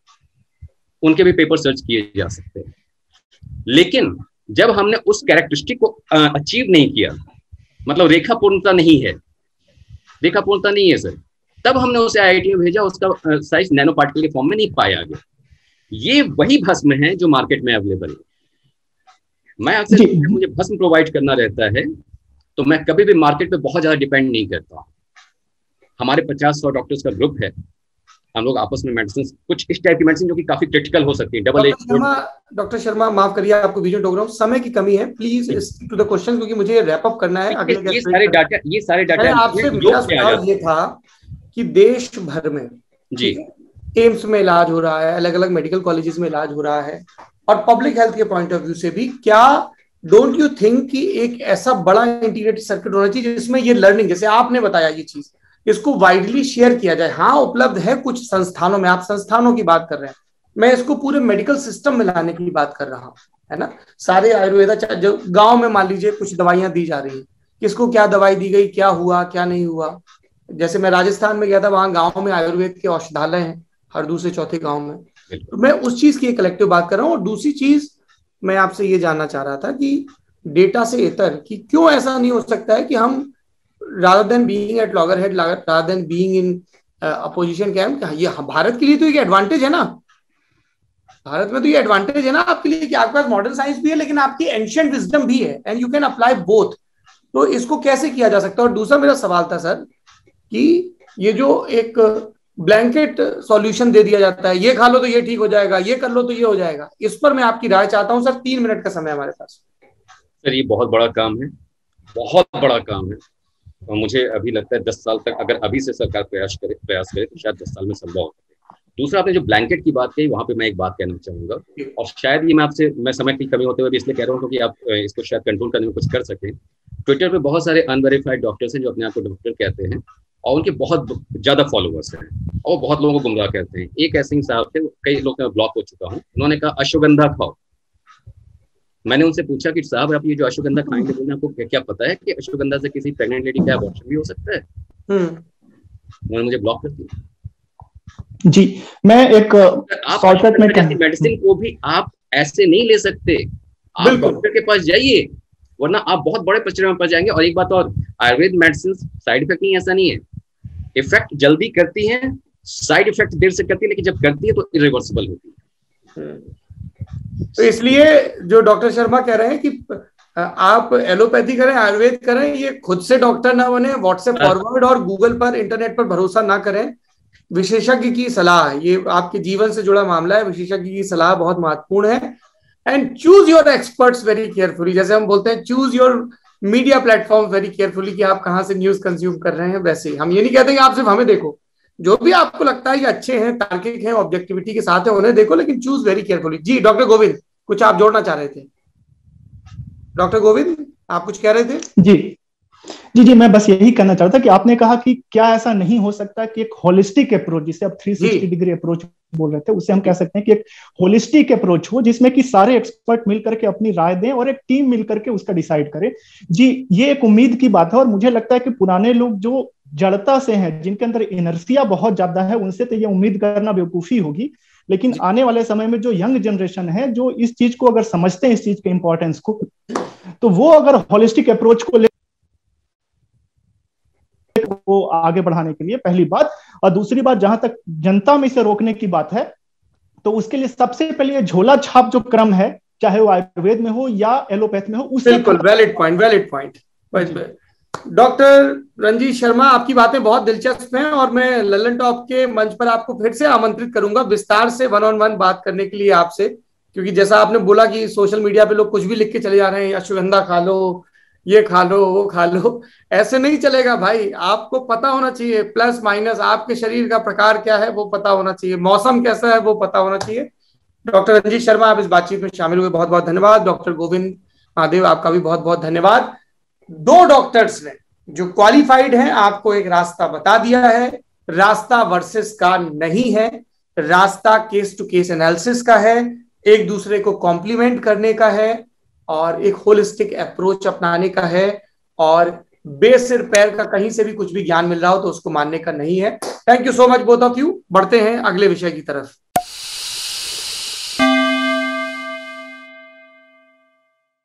उनके भी पेपर सर्च किए जा सकते हैं। लेकिन जब हमने उस कैरेक्टरिस्टिक को अचीव नहीं किया, मतलब रेखा पूर्णता नहीं है, रेखा पूर्णता नहीं है सर, तब हमने उसे IIT में भेजा, उसका साइज नैनो पार्टिकल के फॉर्म में नहीं पाया गया। ये वही भस्म है जो मार्केट में अवेलेबल है। मैं अक्सर मुझे भस्म प्रोवाइड करना रहता है तो मैं कभी भी मार्केट पे बहुत ज्यादा डिपेंड नहीं करता। हमारे 50-100 डॉक्टर्स का ग्रुप है, हम लोग आपस में मेडिसिन, कुछ इस टाइप की मेडिसिन जो कि काफी क्रिटिकल हो सकती है। डॉक्टर शर्मा माफ करिए, आपको बीच में टोक रहा हूं, समय की कमी है, प्लीज टू द क्वेश्चन, क्योंकि मुझे रैप अप करना है। अगले ये सारे डाटा आपसे मेरा सवाल ये था कि देश भर में जी एम्स में इलाज हो रहा है, अलग अलग मेडिकल कॉलेजेस में इलाज हो रहा है, और पब्लिक हेल्थ के पॉइंट ऑफ व्यू से भी, क्या डोंट यू थिंक कि एक ऐसा बड़ा इंटीग्रेटेड सर्किट होना चाहिए जिसमें ये लर्निंग, जैसे आपने बताया ये चीज, इसको वाइडली शेयर किया जाए। हाँ उपलब्ध है कुछ संस्थानों में, आप संस्थानों की बात कर रहे हैं, मैं इसको पूरे मेडिकल सिस्टम में लाने की बात कर रहा हूँ, है ना। सारे आयुर्वेदा, जो गांव में मान लीजिए कुछ दवाइयां दी जा रही है, किसको क्या दवाई दी गई, क्या हुआ क्या नहीं हुआ। जैसे मैं राजस्थान में गया था, वहां गाँव में आयुर्वेद के औषधालय हैं हर दूसरे चौथे गाँव में, तो मैं उस चीज की कलेक्टिव बात कर रहा हूँ। और दूसरी चीज मैं आपसे ये जानना चाह रहा था कि डेटा से इतर कि क्यों ऐसा नहीं हो सकता है कि हम rather than being at loggerhead, rather than being in opposition camp, ये भारत के लिए तो ये एडवांटेज है ना, भारत में तो ये एडवांटेज है ना आपके लिए कि आपके पास मॉडर्न साइंस भी है लेकिन आपकी एंशिएंट विजडम भी है, and you can apply both. तो इसको कैसे किया जा सकता है। और दूसरा मेरा सवाल था सर कि ये जो एक ब्लैंकेट सॉल्यूशन दे दिया जाता है, ये खा लो तो ये ठीक हो जाएगा, ये कर लो तो ये हो जाएगा, इस पर मैं आपकी राय चाहता हूं सर। 3 मिनट का समय हमारे पास। सर ये बहुत बड़ा काम है, बहुत बड़ा काम है, और मुझे अभी लगता है 10 साल तक अगर अभी से सरकार प्रयास करे तो शायद 10 साल में संभव हो सके। दूसरा, आपने जो ब्लैंकेट की बात कही, वहां पे मैं एक बात कहना चाहूंगा, और शायद ये मैं समय की कमी होते हुए भी इसलिए कह रहा हूँ क्योंकि आप इसको शायद कंट्रोल करने में कुछ कर सकें। ट्विटर पे बहुत सारे अनवेरीफाइड डॉक्टर्स हैं जो अपने आप को डॉक्टर कहते हैं, और उनके बहुत ज्यादा फॉलोअर्स हैं, और बहुत लोगों को गुमराह करते हैं। एक ऐसे ही साहब थे, कई लोग मैं ब्लॉक हो चुका हूँ, उन्होंने कहा अश्वगंधा खाओ। मैंने उनसे पूछा कि साहब आप ये जो अश्वगंधा खाएंगे, बोलने आपको क्या पता है कि अश्वगंधा से किसी प्रेग्नेंट लेडी का अबॉर्शन भी हो सकता है। उन्होंने मुझे ब्लॉक कर दिया। जी, मैं एक शॉर्टकट में मेडिसिन को भी आप ऐसे नहीं ले सकते, आप डॉक्टर के पास जाइए, वरना आप बहुत बड़े प्रचलन में पड़ जाएंगे। और एक बात और, आयुर्वेद मेडिसिन साइड इफेक्ट नहीं, ऐसा नहीं है, इफेक्ट जल्दी करती है, साइड इफेक्ट देर से करती है, लेकिन जब करती है तो इरिवर्सिबल होती है। तो इसलिए जो डॉक्टर शर्मा कह रहे हैं कि आप एलोपैथी करें, आयुर्वेद करें, ये खुद से डॉक्टर ना बने, व्हाट्सएप फॉरवर्ड और गूगल पर, इंटरनेट पर भरोसा ना करें। विशेषज्ञ की सलाह, ये आपके जीवन से जुड़ा मामला है, विशेषज्ञ की सलाह बहुत महत्वपूर्ण है। And choose your experts very carefully, जैसे हम बोलते हैं choose your media platform very carefully, कि आप कहां से न्यूज कंज्यूम कर रहे हैं। वैसे ही हम ये नहीं कहते कि आप सिर्फ हमें देखो, जो भी आपको लगता है ये अच्छे हैं, तार्किक हैं, ऑब्जेक्टिविटी के साथ है, उन्हें देखो, लेकिन चूज वेरी केयरफुली। जी डॉक्टर गोविंद, कुछ आप जोड़ना चाह रहे थे? डॉक्टर गोविंद, आप कुछ कह रहे थे? जी, मैं बस यही कहना चाहता था कि आपने कहा कि क्या ऐसा नहीं हो सकता कि एक होलिस्टिक अप्रोच, जिसे आप 360 डिग्री अप्रोच बोल रहे थे, उसे हम कह सकते हैं कि एक होलिस्टिक अप्रोच हो, जिसमें कि सारे एक्सपर्ट मिलकर के अपनी राय दें और एक टीम मिलकर के उसका डिसाइड करे। जी, ये एक उम्मीद की बात है। और मुझे लगता है कि पुराने लोग जो जड़ता से हैं, जिनके अंदर इनर्सिया बहुत ज्यादा है, उनसे तो ये उम्मीद करना बेवकूफी होगी। लेकिन आने वाले समय में जो यंग जनरेशन है, जो इस चीज को अगर समझते हैं, इस चीज के इंपॉर्टेंस को, तो वो अगर होलिस्टिक अप्रोच को वो आगे बढ़ाने के लिए, पहली बात। और दूसरी बात, जहां तक जनता में इसे रोकने की बात है, तो उसके लिए सबसे पहले झोला छाप जो क्रम है, चाहे वो आयुर्वेद में हो या एलोपैथ में हो, उससे बिल्कुल valid point. Doctor Ranjit Sharma, आपकी बातें बहुत दिलचस्प हैं और मैं लल्लन टॉप के मंच पर आपको फिर से आमंत्रित करूंगा विस्तार से 1-on-1 बात करने के लिए आपसे, क्योंकि जैसा आपने बोला कि सोशल मीडिया पे लोग कुछ भी लिख के चले जा रहे हैं, अश्वगंधा खा लो, ये खा लो, वो खा लो, ऐसे नहीं चलेगा भाई। आपको पता होना चाहिए प्लस माइनस, आपके शरीर का प्रकार क्या है वो पता होना चाहिए, मौसम कैसा है वो पता होना चाहिए। डॉक्टर रंजीत शर्मा, आप इस बातचीत में शामिल हुए, बहुत बहुत धन्यवाद। डॉक्टर गोविंद महादेव, आपका भी बहुत बहुत धन्यवाद। दो डॉक्टर्स ने जो क्वालिफाइड हैं, आपको एक रास्ता बता दिया है। रास्ता वर्सेस का नहीं है, रास्ता केस टू केस एनालिसिस का है, एक दूसरे को कॉम्प्लीमेंट करने का है और एक होलिस्टिक अप्रोच अपनाने का है। और बेसिर पैर का कहीं से भी कुछ भी ज्ञान मिल रहा हो तो उसको मानने का नहीं है। Thank you so much both of you. बढ़ते हैं अगले विषय की तरफ।